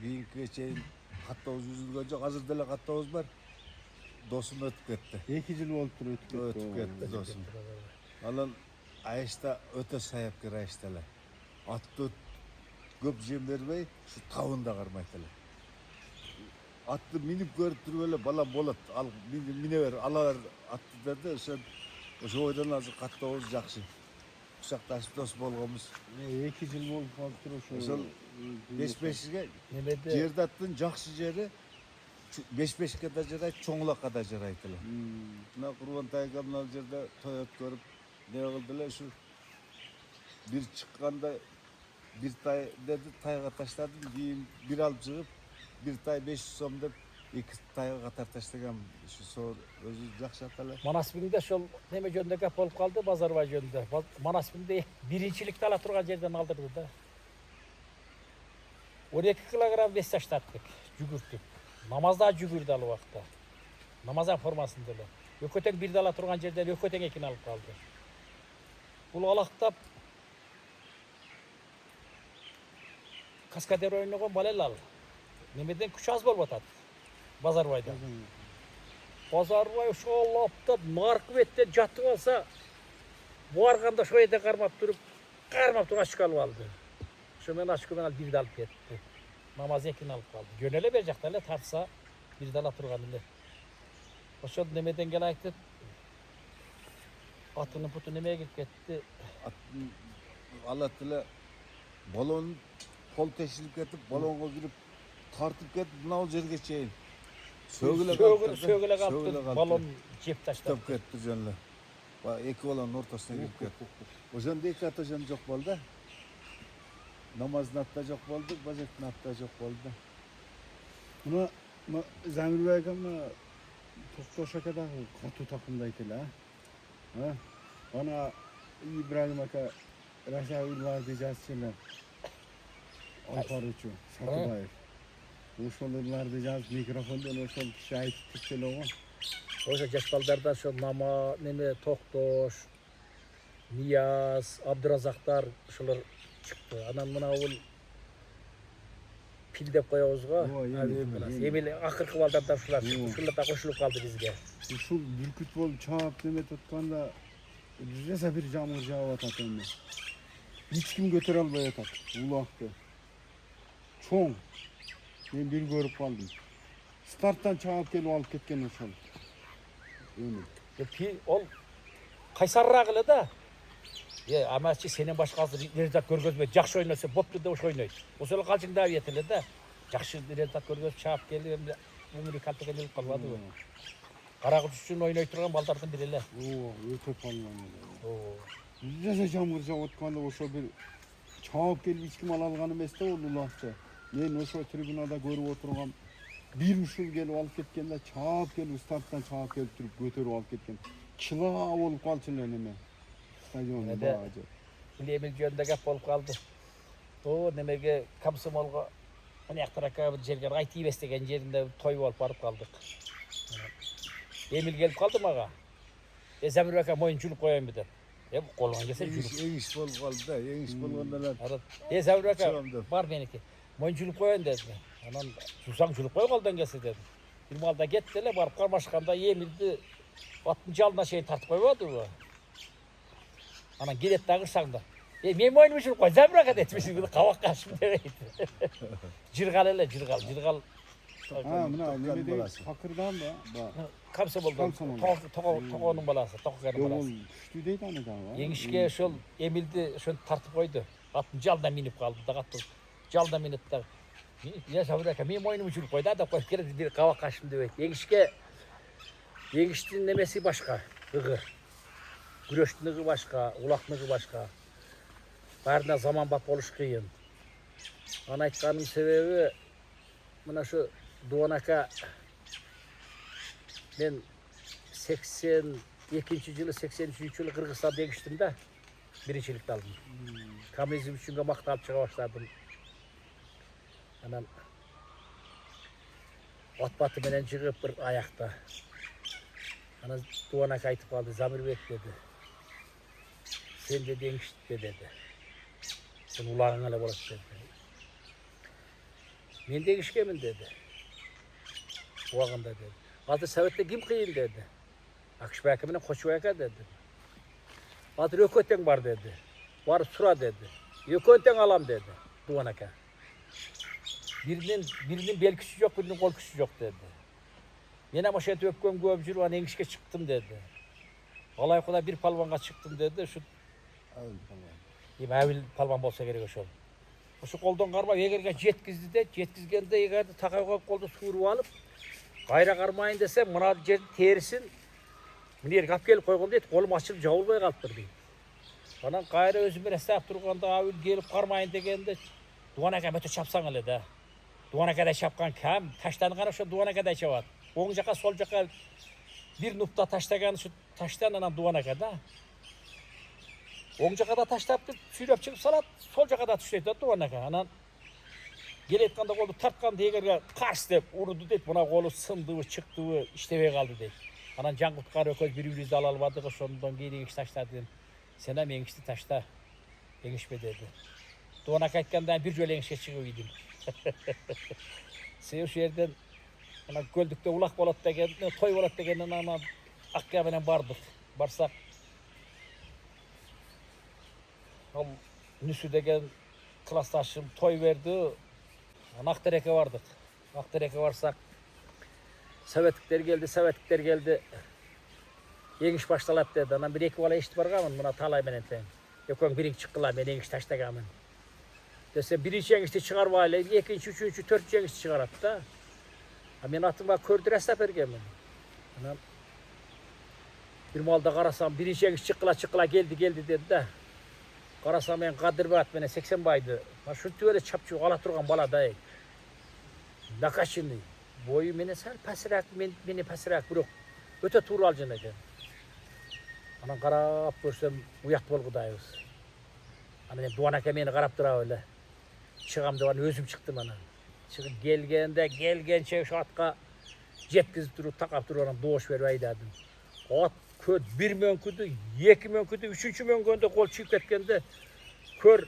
[SPEAKER 4] Кийинкиге чейин каттабыз үзүлгөн жок, азыр деле каттабыз бар. Досум өтүп кетти.
[SPEAKER 1] 2 жыл болуптур
[SPEAKER 4] Өтүп кетти досум. Анан Айышта өтө саяпкер Айышта эле. Атты көп жем бербей, şu табында кармайт эле. Атты минип көрүп туруп эле бала болот. Ал мине бер, ала бер атты дерде, ошо ойдон азыр каттабыз жакшы. Кучакташып дос болгонбуз.
[SPEAKER 1] 2 жыл болуп калыптыр
[SPEAKER 4] Ошол 5-5ге
[SPEAKER 2] Немеде
[SPEAKER 4] Жердаттын жакшы жери 5-5ке да жарайт, чоңулакка да жарайт эле. Мына Курбантай акам ал жерде той өткөрүп не кылды эле ушу бир чыкканда бир тай деди, тайга таштадым, кийин бир алып чыгып, бир тай 500 сом деп 2 тайга катар таштагам. Ушу соор өзү жакшы ат эле.
[SPEAKER 2] Манасбиңде ошол неме жөнүндө гап болуп калды, Базарбай жөнүндө. Манасбиңде биринчиликти ала турган жерден алдырды да. 12 килограмм вес таштаттык, жүгүртүп. Намазда жүгүрдү ал убакта. Намаза формасында эле. Өкөтең бирди ала турган жерден өкөтең экини алып калды. Бул алактап каскадер ойногон бала эле ал. Немеден күч аз болуп атат. Базарбайда. Базарбай ошол аптап наркы беттен жатып алса, барганда ошол жерде кармап туруп ачка алып алды. Ошо менен ачка менен бирди алып кетти. Намаз экини алып калды. Жөн эле бер жакта эле тартса бирди ала турган эле. Ошол немеден келе айтты. Атынын путу немеге кирип кетти.
[SPEAKER 4] Аттын алат эле балон кол тешилип кетип, балонго кирип тартып кетип, мына жерге чейин
[SPEAKER 2] Сөгүлө калды. Балон жеп таштады.
[SPEAKER 4] Топ кетти жөн эле. Эки балонун ортосуна кирип кетти. Ошондо эки ата жөн жок болду. Намаздын аты да жок болду, бажеттин аты да жок болду.
[SPEAKER 1] Мына Замирбек акам Токтош акадагы катуу такымдайт эле, а? Ана İbrahim aka Raşavullah diyeceğiz şeyler. Alparuçu, Satıbayev. Oşolurlar diyeceğiz mikrofondan oşol şahit tutuşuyor.
[SPEAKER 2] Oysa Jaspaldar'dan şu Nama, neme Toktoş, Niyaz, Abdurazaklar şular çıktı. Anan buna ol pil dep koyabızga. Emil akırkı baldardan şular çıktı. Şular da koşulup kaldı bizge.
[SPEAKER 1] Şu bürküt bol çağıp deme tutkanda resa bir camur cevap atında. Hiç kim götür almaya tak. Ulaktı. Çoğun. Ben bir görüp kaldım. Starttan çağıp gelip alıp ketken oşal.
[SPEAKER 2] Pil ol Kaysarrağılı da. Ya amaççı senin başkası Rezat Görgözme jakşı oynasa boptu da oş oynaydı. O sonra kalçın da yetili de. Jakşı Rezat Görgöz çağıp geldi. Umuri kalta gelip kalmadı. Karagüz üçün oynayıp turgan baldardan biriler.
[SPEAKER 1] Oo, öte pallan.
[SPEAKER 2] Oo.
[SPEAKER 1] Resa camur cevap atkanda oşo bir çağıp gelip hiç kim alalganı meste oldu ulaktı. Men oşo tribunada görüp oturgan bir uşul gelip alıp ketkende çağıp gelip starttan çağıp gelip turup götürüp alıp ketken. Çıla olup kalçınlar neme. Stadionda
[SPEAKER 2] Ne de-
[SPEAKER 1] bağcı.
[SPEAKER 2] Bile Emil jönde gap bolup kaldı. O nemege Komsomolga onu yaktaraka bir jerge aytı bestegen жерinde toy bolup barıp kaldık. Emil gelip kaldı maga. Zamir baka moyunculuk koyayım bir de. Koluna gelse juluk.
[SPEAKER 4] Egiş bol kaldı da, egiş bolgondalar.
[SPEAKER 2] Evet. Zamir baka
[SPEAKER 4] Çıramdı.
[SPEAKER 2] var beniki. Moyunculuk koyayım dedi. Anan susancılık koy kaldan gelse dedi. Bir malda gettiler barıp karmaşkanda Emil'di 60 alına şey tartıp koymadı bu. Anan gidet dağırsan da. Men moyunmuşum koy Zamir baka etmişsin dedi. Kavak kaçım demeydi. Jirgal ele jirgal.
[SPEAKER 1] Ha, buna
[SPEAKER 4] Tokkan
[SPEAKER 1] neme değil,
[SPEAKER 4] balası.
[SPEAKER 1] fakırdan da. Bak.
[SPEAKER 2] Komsomoldan.
[SPEAKER 1] Komsomol.
[SPEAKER 2] Toğonun balası, Toğkanın
[SPEAKER 1] Yok,
[SPEAKER 2] balası.
[SPEAKER 1] düştü değil tane daha var.
[SPEAKER 2] Yengişke şol Emil'di şol tartıp koydu. Atın jalda minip kaldı da attı. Jalda minip da. Ya sabraka men moynumu çürük koydu da koyup geldi bir kavak kaçım debeydi. Yengiştin nemesi başka. Iğır. Güreştiniği başka, ulaknığı başka. Barına zaman bak oluş kıyın. Ana aytkanın sebebi buna şu Doğanaka ben 82. yılı 83. yılı Kırgızistan'da geçtim de birincilikte aldım. Kamizm üçün makta alıp çıka başladım. Anam at batı menen çıkıp bir ayakta. Ana Doğanaka aytıp kaldı, Zamir Bek dedi. Sen de demişti dedi. Sen ulağın ala bolat dedi. Men degişkemin dedi. O ağında dedi. Adı Sovet'te kim kıyın dedi. Akışbayaka menen Koçubayaka dedi. Adı Rököten var dedi. Var Sura dedi. Rököten alam dedi. Doğanaka. Birinin bel küçü yok, birinin kol küçü yok dedi. Men ama şey öpkön göp жүрüp ana engişke çıktım dedi. Alay kuda bir palvanga çıktım dedi. Şu Avil palvan bolsa gerek oşol. Şu koldan karma egerge jetkizdi de, jetkizgende egerdi takayga koldu suurup alıp kayra karmayın desem mına jer terisin mine yerge alып kelip koygon deyt, kolum açılıp jabılbay kalıptır deyt. Anan kayra özüm bir esnap turganda Avil gelip karmayın degende Doğanaka mötө çapsaң ele da. Doğanakada çapkan kam, taştanğan şu Doğanakada çabat. Oң jaka sol jaka bir nupta taştagan şu taştan anan Doğanakada. Oң jakada taştaptı, süyrep çıkıp salat, sol jakada düşteydi Doğanaka. Anan geletganda koldu tartkan degerge kars dep urudu deyt, buna kolu sındığı, çıktığı, iştebey kaldı deyt. Anan Cankut Karaköz bir-birimizdi alalmadık, sonundan geri egiş taşta dedim. Sen hem engişti taşta, engişme dedi. Doğanaka aytkandan bir jol engişe çıkıp idim. Sen şu yerden ana göldükte ulak bolat degen, toy bolat degenden ana Akkaya menen bardık. Barsak al Nüsü degen klastaşım toy verdi. Akderek'e vardık. Akderek'e varsak Sovetlikler geldi. Yengiş baştalap dedi. Anam bir iki vala eşit var gamın buna talay menen ten. Yokon birinci çıkılar men yengiş taşta gamın. Dese birinci yengişti çıkar vale, ikinci, üçüncü, dördüncü yengişti çıkarattı da. Men atıma kördür esnaf ergemin. Anam bir malda karasam birinci yengiş çıkıla geldi dedi de. Karasam ben Kadir Berat mene 80 baydı. Şu tüvele çapçı ala turgan bala dayı. Nakaşını. Boyu mene sal pasirak, meni pasirak bırak. Öte tur alacaksın eken. Anan qarap görsem uyat bol Kudayız. Ana ben Doğan aka meni qarap dura öyle. Çıgam devan özüm çıktım ana. Çıkıp gelgençe şu atqa jetkizip durup takap durup anam doğuş verip aydadım. At köt bir mönküdü, iki mönküdü, üçüncü mönkünde kol çıkıp ketkende kör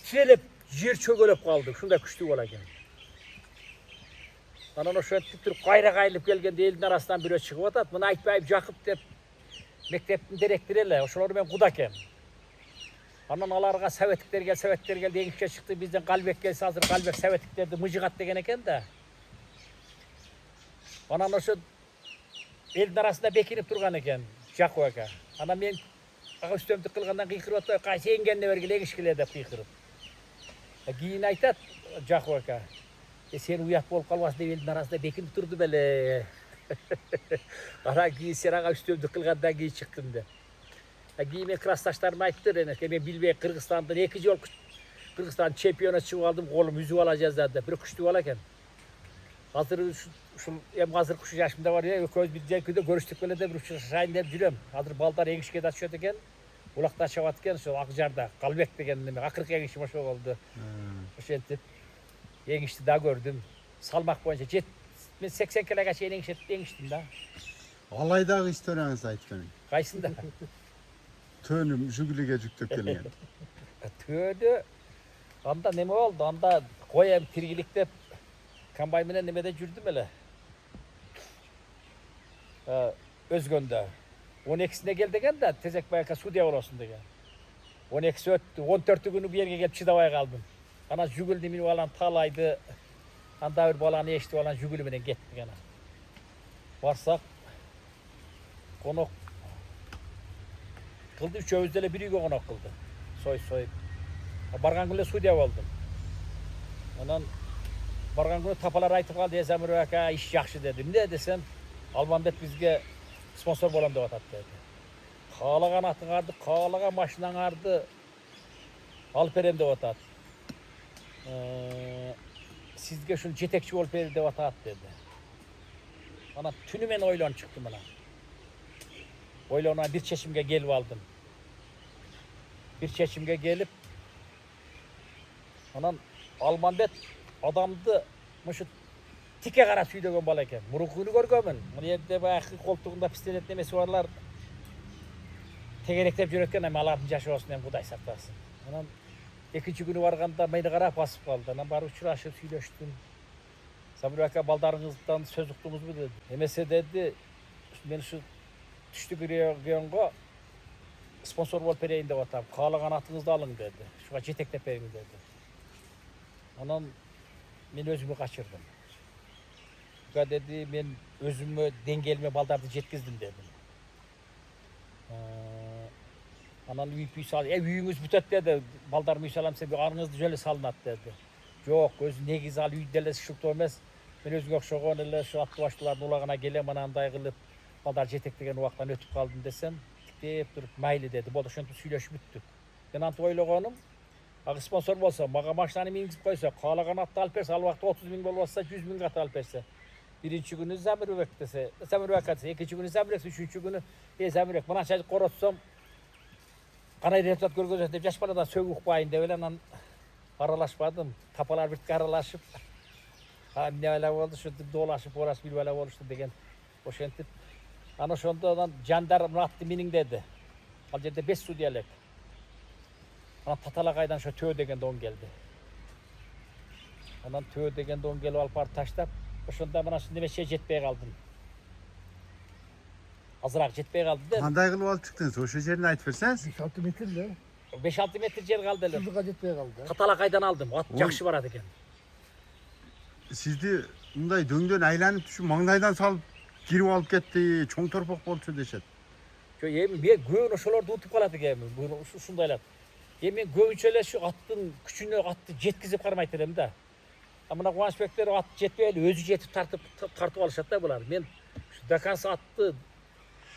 [SPEAKER 2] çirelip yer çögölep kaldı. Şunda küçtü olarken. Anan o şöyle durup kayılıp gelgende elin arasından biri çıkıp atat. Bunu aytmayıp Jakıp dep mekteptin direktörüyle. Oşoları ben kudakem. Anan alarga sevetlikler gel deyince çıktı. Bizden Kalbek gelse hazır Kalbek sevetliklerdi mıcıkat degen eken de. Anan o şu elin arasında bekinip durgan eken. Jakı aka. Anan ben üstümdük kılgandan kıykırıp oturup kaysi engenine vergile egişkile de kıykırıp. Giyin aytat Jakı aka. Sen uyat bolup kalmasın deyip elin arasında bekinip durdu böyle. Ana giyin sen ağa üstümdük kılgandan giyin çıktım de. Giyime klastaşlarıma ayttı ben bilbey Kırgızistan'dan 2 yol Kırgızistan çempiyona çıkıp aldım kolum yüzü alacağız dedi. Bir kuştu alaken. Hazır şu hem hazır kuşu yaşımda var ya köz bitecek günde görüştük böyle de bir şahin hep жүрем. Hazır baldar engişke de açıyor eken. Ulakta çavatken şu Akjar'da Kalbek degen akırk engişim oşo oldu. Oşentip engişti daha gördüm. Salmak boyunca ben 80 kiloga çeyin engiştim da.
[SPEAKER 1] Alayдағы историяңызды айтып бериң.
[SPEAKER 2] Kaysında?
[SPEAKER 1] Tönüm Жигулиге жүктөп келген.
[SPEAKER 2] Tüydü. Anda neme oldu? Anda koyam tirgilikte kombaynla nemede jürdüm hele. Özgönde. 12'sine gel degen de tezek bayaka Sudiya olsun degen. 12'si öttü. 14 günü bir yerge gelip çidavaya kaldım. Ana jügüldü mini olan talaydı. Anda bir balanı eşti olan jügülümden gittik ana. Varsak konuk kıldı. Üç özdele biri konuk kıldı. Soy. Bargan günle Sudiya oldum. Ondan bargan günü tapalar aytıp kaldı. Ezamir aka iş yaxşı dedim. Ne desem Almanbet bizge sponsor bolam dep atat dedi. Kağlagan atın ardı, kağlagan maşinan ardı. Alperen dep atat. Sizge şunu jetekçi olup beri dep atat dedi. Ana tünümen oylan çıktım ana. Oylana bir çeşimge gelip aldım. Bir çeşimge gelip anan Almanbet adamdı şu tike kara süydögön bala eken. Murukunu görgömün. Bunu yerde bayakı koltuğunda pistoletlemesi varlar. Tegerektep jüretken hem alardın jaşı olsun hem Kuday saklasın. Anan ikinci günü varganda beni kara basıp kaldı. Anan bari uçuraşıp süylöştüm. Sabir aka baldarınızdan söz uqtumuz mu dedi. Emese dedi, ben şu düştü gıyongo sponsor bol pereyin dep atam. Kağlagan atınızdı alın dedi. Şuğa jetektep verin dedi. Anan men özümü kaçırdım. Şuğa dedi, men özümü dengelime baldardı jetkizdim dedim. Anan üyüp sal, üyüңüz bütet dedi. Baldar üy salam sen bir arыңızды jölе salınat dedi. Yok, özü negiz al üy delesi şurtu emez. Men özüňe okşogon ele şu atlı başlıların ulagına gelem ananday kılıp baldar jetektegen uwaktan ötüp kaldım desem, tiktep durup mayli dedi. Boldu şontu süйлöşüp büttük. Ben ant oylogonum, ağı sponsor bolsa, maga maşinany mingizip koysa, kağlagan atты alып berse, al wagtda 30 000 bolbasa 100 000 gat alып berse. Birinci günü Zamirubek dese, Zamirubek dese, ikinci günü Zamirubek, üçüncü günü Zamirubek. Bana çaycık korotsam, kanay reptat görgözet dep yaş baladan sögü ukbayın dep elenan aralaşmadım. Tapalar bitki aralaşıp, ne öyle oldu, şu dolaşıp, orası bir öyle oluştu degen. Oşentip, ana şonda jandarm attı minin dedi. Al yerde 5 Sudiyalek. Ana Tatalakay'dan şu tö degen don geldi. Anan tö degen don gelip alıp barıp taşlap, oşonda bana şimdi neme şey jetpey kaldım. Azırak jetpey kaldı da.
[SPEAKER 1] Qanday qılıp alıp çıktınız? Oşo jerini aytıp berseniz.
[SPEAKER 5] 5-6 metrle
[SPEAKER 2] 5-6 metre yer kaldı hele.
[SPEAKER 5] tuzu gazeteye kaldı.
[SPEAKER 2] Tatalakay'dan aldım. At jakşı barat eken.
[SPEAKER 1] Sizdi мындай дөңдөн айланып түшүп маңдайдан салып кирип алып кетти, чоң торпок болчу дешет.
[SPEAKER 2] Şu yemin ben göğün oşolarda unutup kaladı yemin. Bu şundaylar. Yemin göğünçeler şu attın küçüğüne attı jetkizip karmayt dedim da. Amına Kuvançbekler at jetmeyeli özü jetip tartıp alışat da bular. Men şu dakansı attı.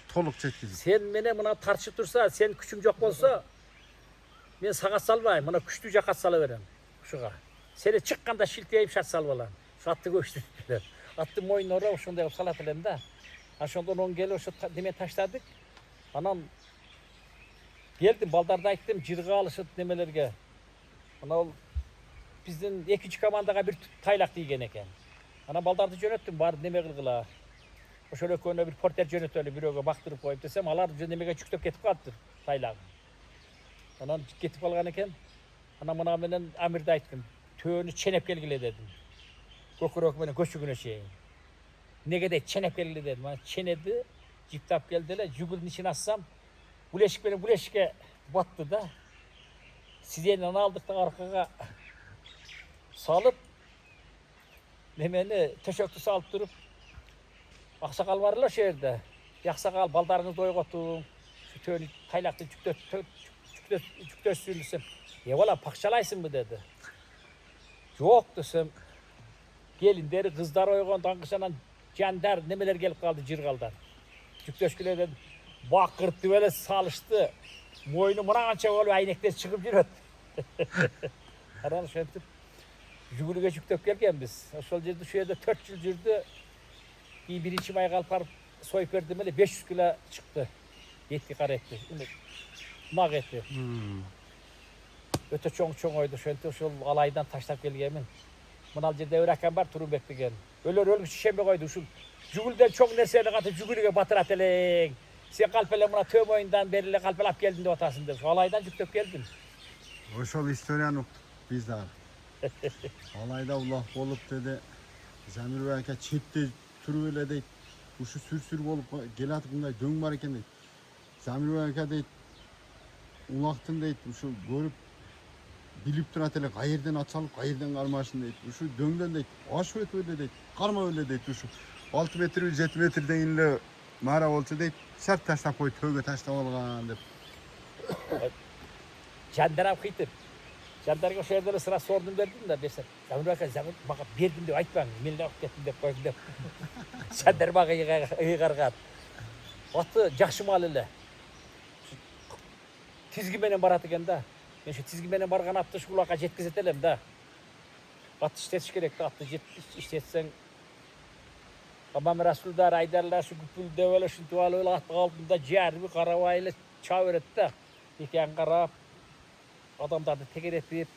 [SPEAKER 1] Толук жеткизип.
[SPEAKER 2] Sen mene buna tartışıp dursa, sen küçüm yok olsa men sağa salmayayım. Buna küçtü jakat salıverem. Şuğa. Seni çıkkanda şiltleyip şart salvalan. Şu attı göçtüler. Attı moyun oraya şunda salat elem de. Ha şondan on geliyor şu deme taşladık. Anam Geldim baldarda aytdım jirga alışıp nemelerge. Ana ol bizden 2-3 komandaga bir taylak diygen eken. Ana baldardı jönöttüm bar neme kılgıla. Oşöyle köyüne bir porter jönötöyle biröge baktırıp koyup desem alar nemege çüktөp ketip kalıptır taylak. Anan ketip kalgan eken. Ana mına menen amirde ayttım. Töөнü çenep gelgile dedim. Kokurok menen köşügüne şeyin. Nege de çenep gelgile dedim. Ana çenedi ciptap geldiler. Jugulun içine assam buleşik beni buleşike battı da. Sizeyle aldık da arkaya salıp nemeni töşöktü salıp durup aksakal varlar şehirde. Yaksakal baldarınız doygatın. Şu töönü taylakta cüktöz sürülsün. Ya valla pakşalaysın mı dedi. Yok desem. Gelin deri kızlar oygan tankışanan cender nemeler gelip kaldı jirgaldan. Cüktöşküle dedim. Bakırttı böyle salıştı. Moynu buna ança oluyor aynekler çıkıp yürüt. Aranı şöntüp Jugulüge cüktök gelgen biz. Şol жерде şu yerde 4 yıl жүрді. Birinci may kalpar soyup verdim öyle 500 kilo çıktı. Yetti kar etti. Mak etti. Öte çoğun oydu. Şöntüp şol alaydan taşlap gelgemin. Mınal жерде örakan var turun bekligen. Ölür ölmüş şişeme koydu. Şu Jugulden çok nerseni katıp Jugulüge batırat eleng. Sen kalpele buna tüm oyundan beriyle kalpelap geldin de otasın dedi. Alaydan cüktök geldim.
[SPEAKER 1] Oşol istoryan uktuk biz de. Alayda ulak bolup dedi. Zamir Bey'e çitti turu öyle deyip. Uşu sür bolup gelatıp bunday döng var eken deyip. Zamir Bey'e deyip. Ulaktın deyip. Uşu görüp bilip durat ele gayerden atsalıp gayerden karmaşın deyip. Uşu döngden deyip. Aş öt öyle deyip. Karma öyle deyip. Uşu 6 metre 7 metreden inle mağara olsa deyip. Sert taşlap koy tövbe taşlap olgan deyip.
[SPEAKER 2] Jandaram kıytır. Jandarga şu yerlere sıra sordum verdim de mesela. Zamir zaman bana verdim de aytmang. Men de kettim de koydum de. Jandar bana yıkargat. Atı jakşı mal ele. Tizgi menen barat eken da. Men şu tizgi menen bargan atты şu kulaka jetkizet elem da. At işletiş gerek de atты işletsen. Babam Resul'da aydarlar şu güpül devele şu tuvalı öyle atı altında ciğer bir karavayla çağ öğretti de. Eken karab. Adamlardı teker etip.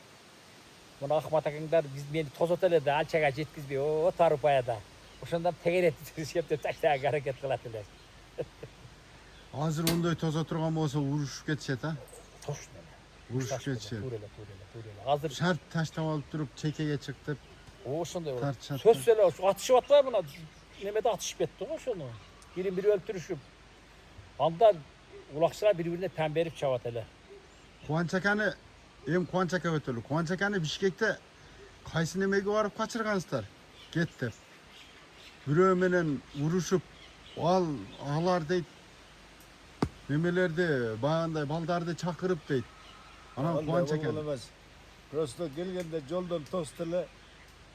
[SPEAKER 2] Buna akmat akınlar biz beni toz otelede alçağa jetkizbey o tarupaya da. Oşondan teker etti şepte taştağa hareket kılatılar.
[SPEAKER 1] Hazır onday toza turgan bolsa uruşup ketişet ha.
[SPEAKER 2] Toş ne?
[SPEAKER 1] Uruşup ketişet.
[SPEAKER 2] Turele. Hazır
[SPEAKER 1] Şart taşlap alıp durup çekege çıktıp
[SPEAKER 2] oşonday olur.
[SPEAKER 1] tartışat.
[SPEAKER 2] Söz söyle şu atışıp atlar buna. Nemede atışıp etti oşonu. Biri öldürüşüp. Anda ulakçılar birbirine pemberip çavatele.
[SPEAKER 1] Kuançakanı hem Kuançaka ötölü. Kuançakanı Bişkek'te kaysı nemege varıp kaçırgansızlar. Getdi. Birөө menen uruşup ağlar deyip nemelerde bağında baldardı çakırıp deyip. Anam Kuançakanı.
[SPEAKER 4] Olamaz. Prosto gelgende joldan tostele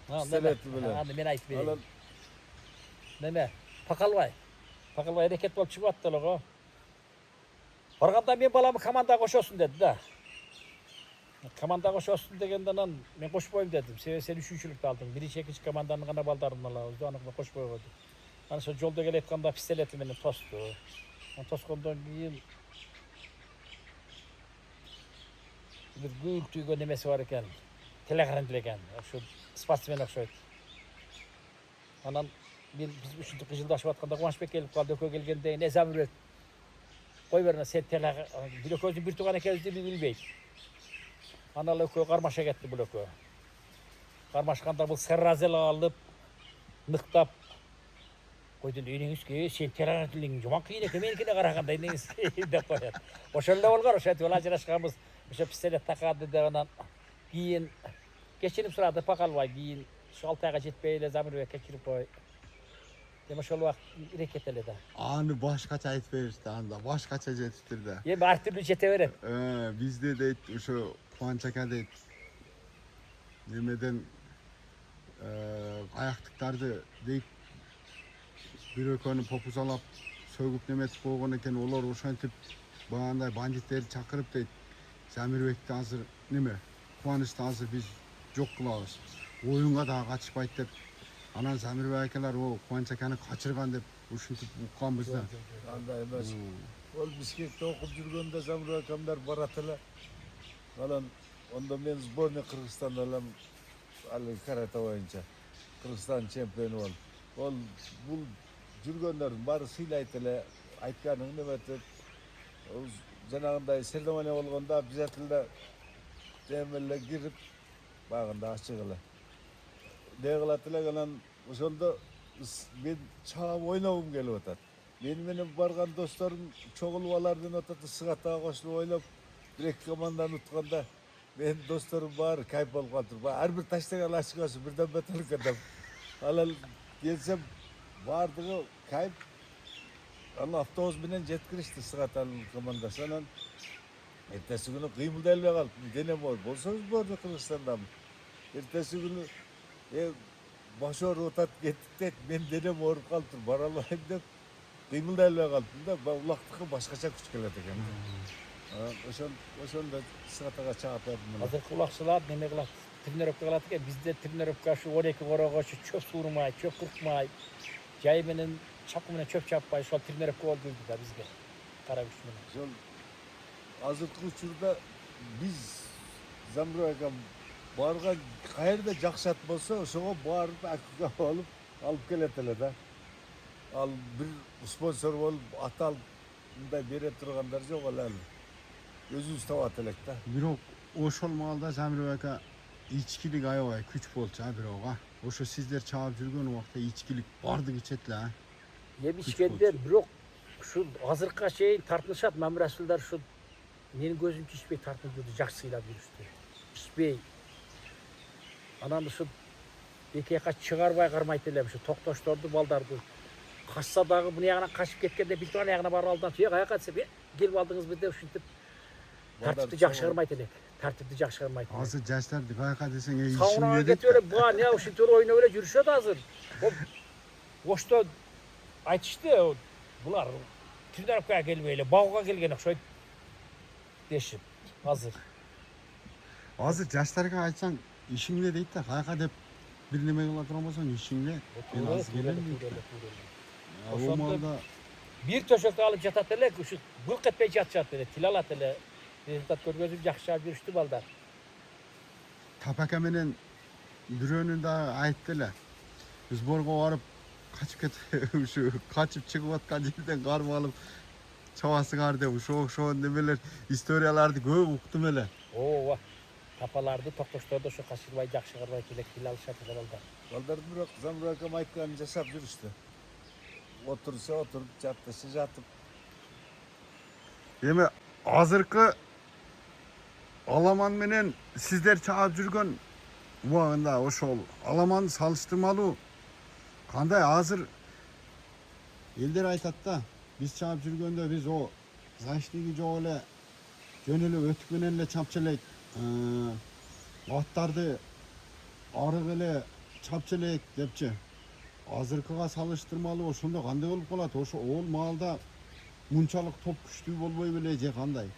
[SPEAKER 2] Ha,
[SPEAKER 4] Seletli bilen.
[SPEAKER 2] Hadi men aytып bereyim.
[SPEAKER 4] alan
[SPEAKER 2] Neme? Pakalbay hareket bolup çıkıp attılar o. Barganda men balamı komanda koşosun dedi da. Komanda koşosun degenden men koşboyum dedim. Sen üçüncülükte aldın. Birinci ikinci komandanın gana baldarından aldı. Anıkla koşboy koydu. Hani şu jolda geletkanda pistoleti meni tostu. Toskondan keyin bir gül tüyge nemesi var eken. Telegrant eken. Şu sportsmen okşaydı. Anan biz üçüncü kızıldaşıp atkanda Kuvançbek gelip kaldı. Ökö gelgende ne zamir et. Koy verine sen telegrant. Bloközün bir tuğan ekezdi mi bilmeyik. Analı ökö karmaşa gitti blokö. Karmaşkanda bu serrazel alıp nıktap. Koydun önünüz ki sen telegrant dilin juman kıyın eke menikine karakanda ininiz de koyar. Oşölle olgar oşet yola ajraşkamız. Oşo pistolet takadı da ondan giyin. Geçinip sırada pakalbay giyin. Şu 6 ayga jetpeyle zamir ve keçirip koy. Deme şol vakt ireketeli de.
[SPEAKER 1] Anı başkaça ayıt verirdi anda. Başkaça jetiştirdi.
[SPEAKER 2] Yem her türlü jete veren.
[SPEAKER 1] Bizde deyit şu Kuançaka deyit. Nemeden ayaktıklardı deyip bir ökönü popuzalap sögüp nemet koygan eken olar oşantip bağınday banditleri çakırıp deyit. Zamirbek'te hazır neme? Kuanış'ta hazır biz çok kılağız. Oyunga daha kaçıp ayt dep. Anan Zamirbek'ler o Kuançakanı kaçırgan dep uşuntip uqqan bizden.
[SPEAKER 4] anda emas. Ol Bishkek'te okup жүргөндө Zamru akamlar baratыla. Alan onda men сборный Kırgızstan'da alam Ali karate boyunca Kırgızstan çempionu ol. Ol bu жүргөндөрдүн баары сыйлайт эле айтканың неметип жанагындай соревнование болгондо обязательно темеле кирип багында ачык эле не кылат элек анан ошондо мен чаап ойногум келип атат. Мени менен барган досторум чогулуп алар менен атат сыгатага кошулуп ойноп бир эки команданы утканда менин досторум баары кайф болуп калыптыр. Ар бир таштаган ачкасы бирден бетер экен. Алал келсем бардыгы кайф. Анан автобус менен жеткиришти сыгатанын командасы. Анан эртеси күнү кыймылдай албай калып денем оор болсоңуз борду Кыргызстандамын. Эртеси күнү баш ооруп атат кеттик дейт. Мен денем ооруп калыптыр бара албайм деп кыймылдай албай калыптым да. Улактыкы башкача күч келет экен. Ошондо сыгатага чаап бердим.
[SPEAKER 2] Азыркы улакчылар неме кылат? Тренировка кылат экен. Бизде тренировка ушу 12 корого чөп суурмай, чөп кыркмай, жай менен чапкы менен чөп чаппай ошол тренировка болуп жүрдү да бизге. Кара күч менен.
[SPEAKER 4] Ошол азыркы учурда биз Zamru акам барган каерде жакшы ат болсо ошого барып акыга алып келет эле да. Ал бир спонсор болуп ат алып мындай бере тургандар жок эле. Өзүбүз табат элек да.
[SPEAKER 1] Бирок ошол маалда Замир ака ичкилик аябай күч болчу бирок ошо сиздер чаап жүргөн убакта ичкилик бардык ичет эле
[SPEAKER 2] Ичкендер бирок ушу азыркыга чейин тартынышат. Мамир Расулдар ушу менин көзүмчө ичпей тартынып жүрдү, жакшы сыйлап жүрүштү. Ичпей. Анан ушу эки жака чыгарбай кармайт элем ушу токтошторду балдарды. Качса дагы бул ягынан качып кеткенде бир ягына барып алдан түйө каяка десем, келип алдыңызбы деп ушинтип тартипти жакшы кармайт элек. Тартипти жакшы кармайт.
[SPEAKER 1] Азыр жаштарды каяка десең
[SPEAKER 2] саунаға кетип эле буга не ушинтип ойноп эле жүрүшөт азыр. Ошто айтышты, булар тренировкага келбей эле багууга келген окшойт дешип азыр.
[SPEAKER 1] Азыр жаштарга айтсаң ишиңде дейт да каяка деп бир неме кыла турган болсоң ишиңде мен азыр келем дейт. Ошондо бир
[SPEAKER 2] төшөктө алып жатат эле, ушу былк этпей жатышат эле, тил алат эле. Результат көргөзүп жакшы чаап жүрүштү балдар.
[SPEAKER 1] Тапака менен бирөөнүн да айтты эле. Сборго барып качып кетип ушу качып чыгып аткан жерден кармап алып чабасыңар деп ошо немелер историяларды көп уктум эле.
[SPEAKER 2] Ооба. Тапаларды токтошторду ошо качырбай жакшы кармай келек тил алышат эле балдар.
[SPEAKER 4] Балдар бирок Zamru акам айтканын жашап жүрүштү. Отурса отуруп, жаттаса жатып.
[SPEAKER 1] Эми азыркы аламан менен сиздер чаап жүргөн убагында ошол аламан салыштырмалуу кандай? Азыр элдер айтат да, биз чаап жүргөндө биз о защитниги жок эле жөн эле өтүк менен эле чапчы элек, аттарды арык эле чапчы элек депчи. Азыркыга салыштырмалуу ошондо кандай болуп калат? Ошо ол маалда мунчалык топ күчтүү болбой беле же кандай?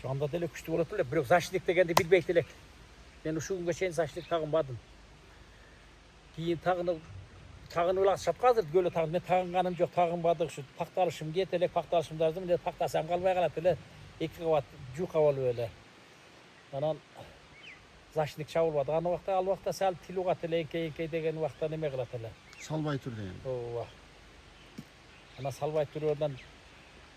[SPEAKER 2] Анда деле күчтүү болот эле, бирок защитник дегенди билбейт элек. Мен ушул күнгө чейин защитник тагынбадым. Кийин тагынып элашат азыр көлө тагын. Мен тагынганым жок, тагынбадык. Ушу пакталышым кет элек, пакталышымдарды мен пактасам калбай калат эле. Эки кабат жука болуп эле. Анан защитник чабылбады. Ал убакта сал тил угат эле, энкей деген убакта неме кылат эле.
[SPEAKER 1] Салбай тур деген.
[SPEAKER 2] Ооба. Анан салбай туруудан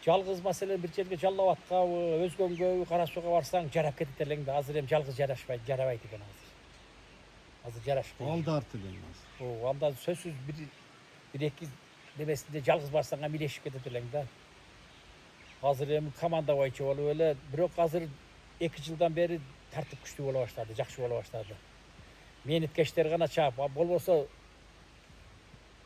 [SPEAKER 2] жалгыз маселе бир жерге жаллап аткабы, өзгөнгөбү, кара сууга барсаң жарап кетет элең да. Азыр эми жалгыз жарабайт экен азыр. Азыр жарашпайт.
[SPEAKER 1] Алдарты деген азыр.
[SPEAKER 2] Анда сөзсүз бир эки немесинде жалгыз барсаң милешип кетет элең да. Азыр эми команда боюнча болуп эле, бирок азыр 2 жылдан бери тартип күчтүү боло баштады, жакшы боло баштады. Мениткештер гана чаап, болбосо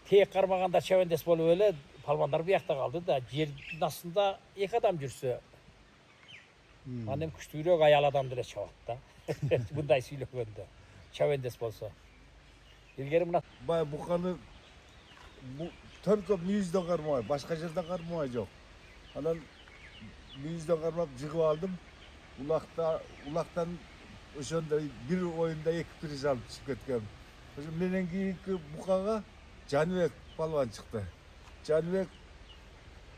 [SPEAKER 2] тек кармаганда чабендес болуп эле палвандар биякта калды да. Жердин астында 2 адам жүрсө анын күчтүүрөөк аял адам деле чабат да. Мындай сүйлөгөндө чабендес болсо. Илгери мына
[SPEAKER 4] Бай буканы только мүйүздөн кармабай, башка жерден кармабай жок. Анан мүйүздөн кармап жыгып алдым. Улактан ошондой бир оюнда 2 приз алып чыгып кеткем. Ошо менен кийинки букага Жаныбек палван чыкты. Жаныбек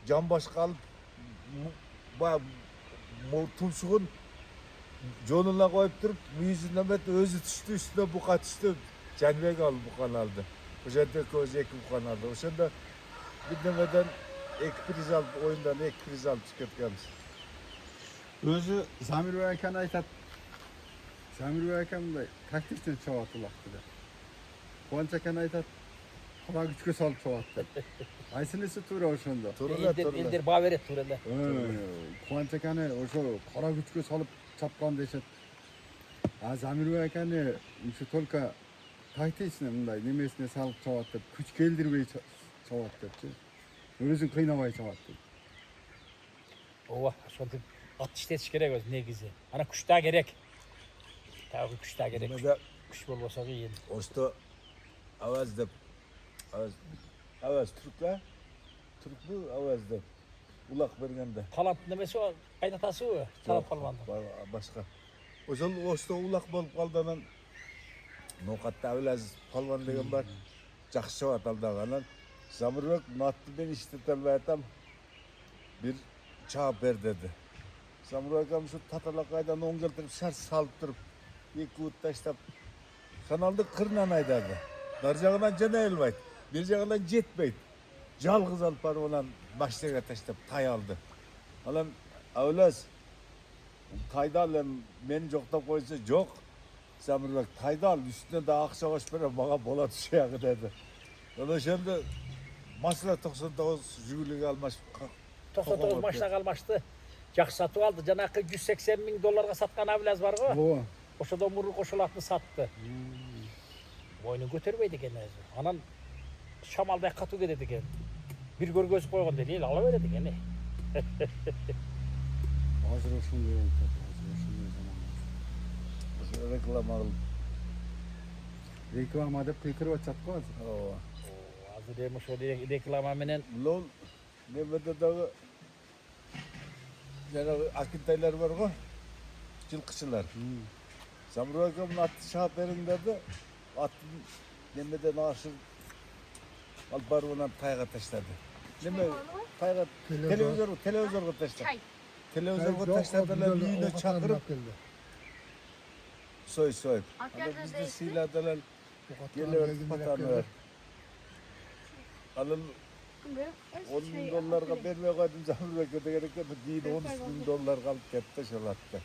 [SPEAKER 4] жамбашка алып tumşuğun jonuna koyup durup müyüzünden bet özü düştü üstüne buka düştü. Canbek aldı bu kanalda. Oşadaki özü eki bu kanalda. Oşanda bir demeden ek priz alıp oyundan ek priz alıp çıkartkanız.
[SPEAKER 1] Özü Zamir Beyken aytat. Zamir Beyken de taktikten çoğaltılak dedi. Kuançaken aytat. Kara güçke salıp çoğalttı. Aysinisi tura oşunda.
[SPEAKER 2] Eldir baveret turunda.
[SPEAKER 1] Kuançaken oşo kara güçke salıp çapkan deşet. Ha Zamir Beyken şu tolka taktikten bunday nemesine salıp çoğalttı. Güç geldirmeyi çoğalttı. Özün kıynamay çoğalttı.
[SPEAKER 2] Ova, şonda at işletiş gerek öz negizi. Ana kuş daha gerek. Tabii kuş daha gerek.
[SPEAKER 4] Mesela
[SPEAKER 2] Kuş bolmasa iyi.
[SPEAKER 4] Osta avaz dep avaz Türkler Türk bu avaz dep ulak bergende
[SPEAKER 2] Talant nemesi o kaynatası o. Talant palvanda.
[SPEAKER 4] başka. Ozal osta ulak bolup kaldanan noqatda avaz palvan degen bar. Жақсы жауат алдағанан Замирбек natlı ben işletelmeyetem bir cevap ver dedi. Zamирбек'im şu tatalakaydan on geltirip şart salıp durup iki ut taştap kanalda kırnan aydardı. Dar жағынан жана elbaydı. Bir жағынан жетпейді. Жалғыз алып барып olan başlaga taştap tay aldı. Alan avlaz tayda al meni жоқтап koysa жоқ. Zamирбек tayda al üstüne daha akça baş bana bana bola düşüyor dedi. Ona şimdi Masla 99 Jügülü'yü almış.
[SPEAKER 2] 99 maçta kalmıştı. Жақсы satып aldı. Janakı 180 bin dolarga satkan abilaz var go.
[SPEAKER 1] O.
[SPEAKER 2] Oşada murru koşulatını sattı. Boynu götürmeydi gene. Anan şamalda katı dedi gene. Bir görgöz koygan dedi. El alıverdi gene.
[SPEAKER 1] Hazır olsun diyorum. Hazır olsun diyor zaman.
[SPEAKER 4] Reklam aldı.
[SPEAKER 1] Reklam adep kıykırıp çatko hazır.
[SPEAKER 2] Hazır demiş o reklama menen.
[SPEAKER 4] Lol Mehmet'e dağı жаңағы akintaylar var go. Жылқышылар. Zamирбек'im atı şahap veringlerdi. Atın nemeden aşır alıp barıp ondan tayga taşladı. Neme tayga televizorga taşladı. Televizorga taşladılar uyuna çakırıp soyup. Ana bizde sıyladılar. Geliverdik patanlar. Alın $10 vermeye koydum Zamирбек'e de gerek yok. Deyin $13.000 kalıp gitti şalattı.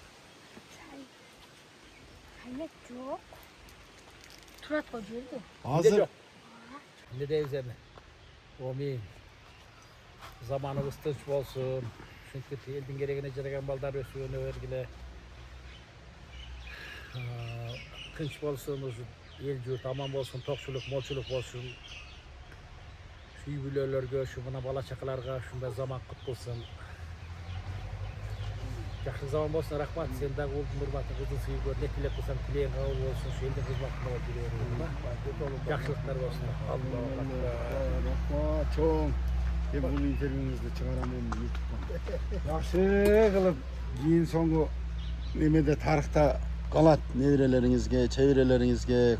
[SPEAKER 6] Kaynak yok. Turat koyuyordu.
[SPEAKER 1] Hazır.
[SPEAKER 2] Ne de üzerine. Omin. Zamanımız tınç olsun. Çünkü eldin gereğine ceregen baldar ösüğünü vergile. Tınç olsun, el yurt aman olsun, tokçuluk, molçuluk olsun. Şu yübülerlerge, şu buna bala çakalarga, şunda zaman kutlusun. Жақсы zaman olsun, rahmat. Sen de oldun hürmatın kızın suyu gör. Ne tilek olsan tileğin kavul olsun. Şu elin hizmetine ol biliyorum. Жақсılıklar olsun. Allah.
[SPEAKER 1] Çoğun. Ben bunu interviyunuzda çıkaramam YouTube'dan. Yaxşı kılıp giyin soňgu nemede tarihta kalat nevreleringizge, çevreleringizge,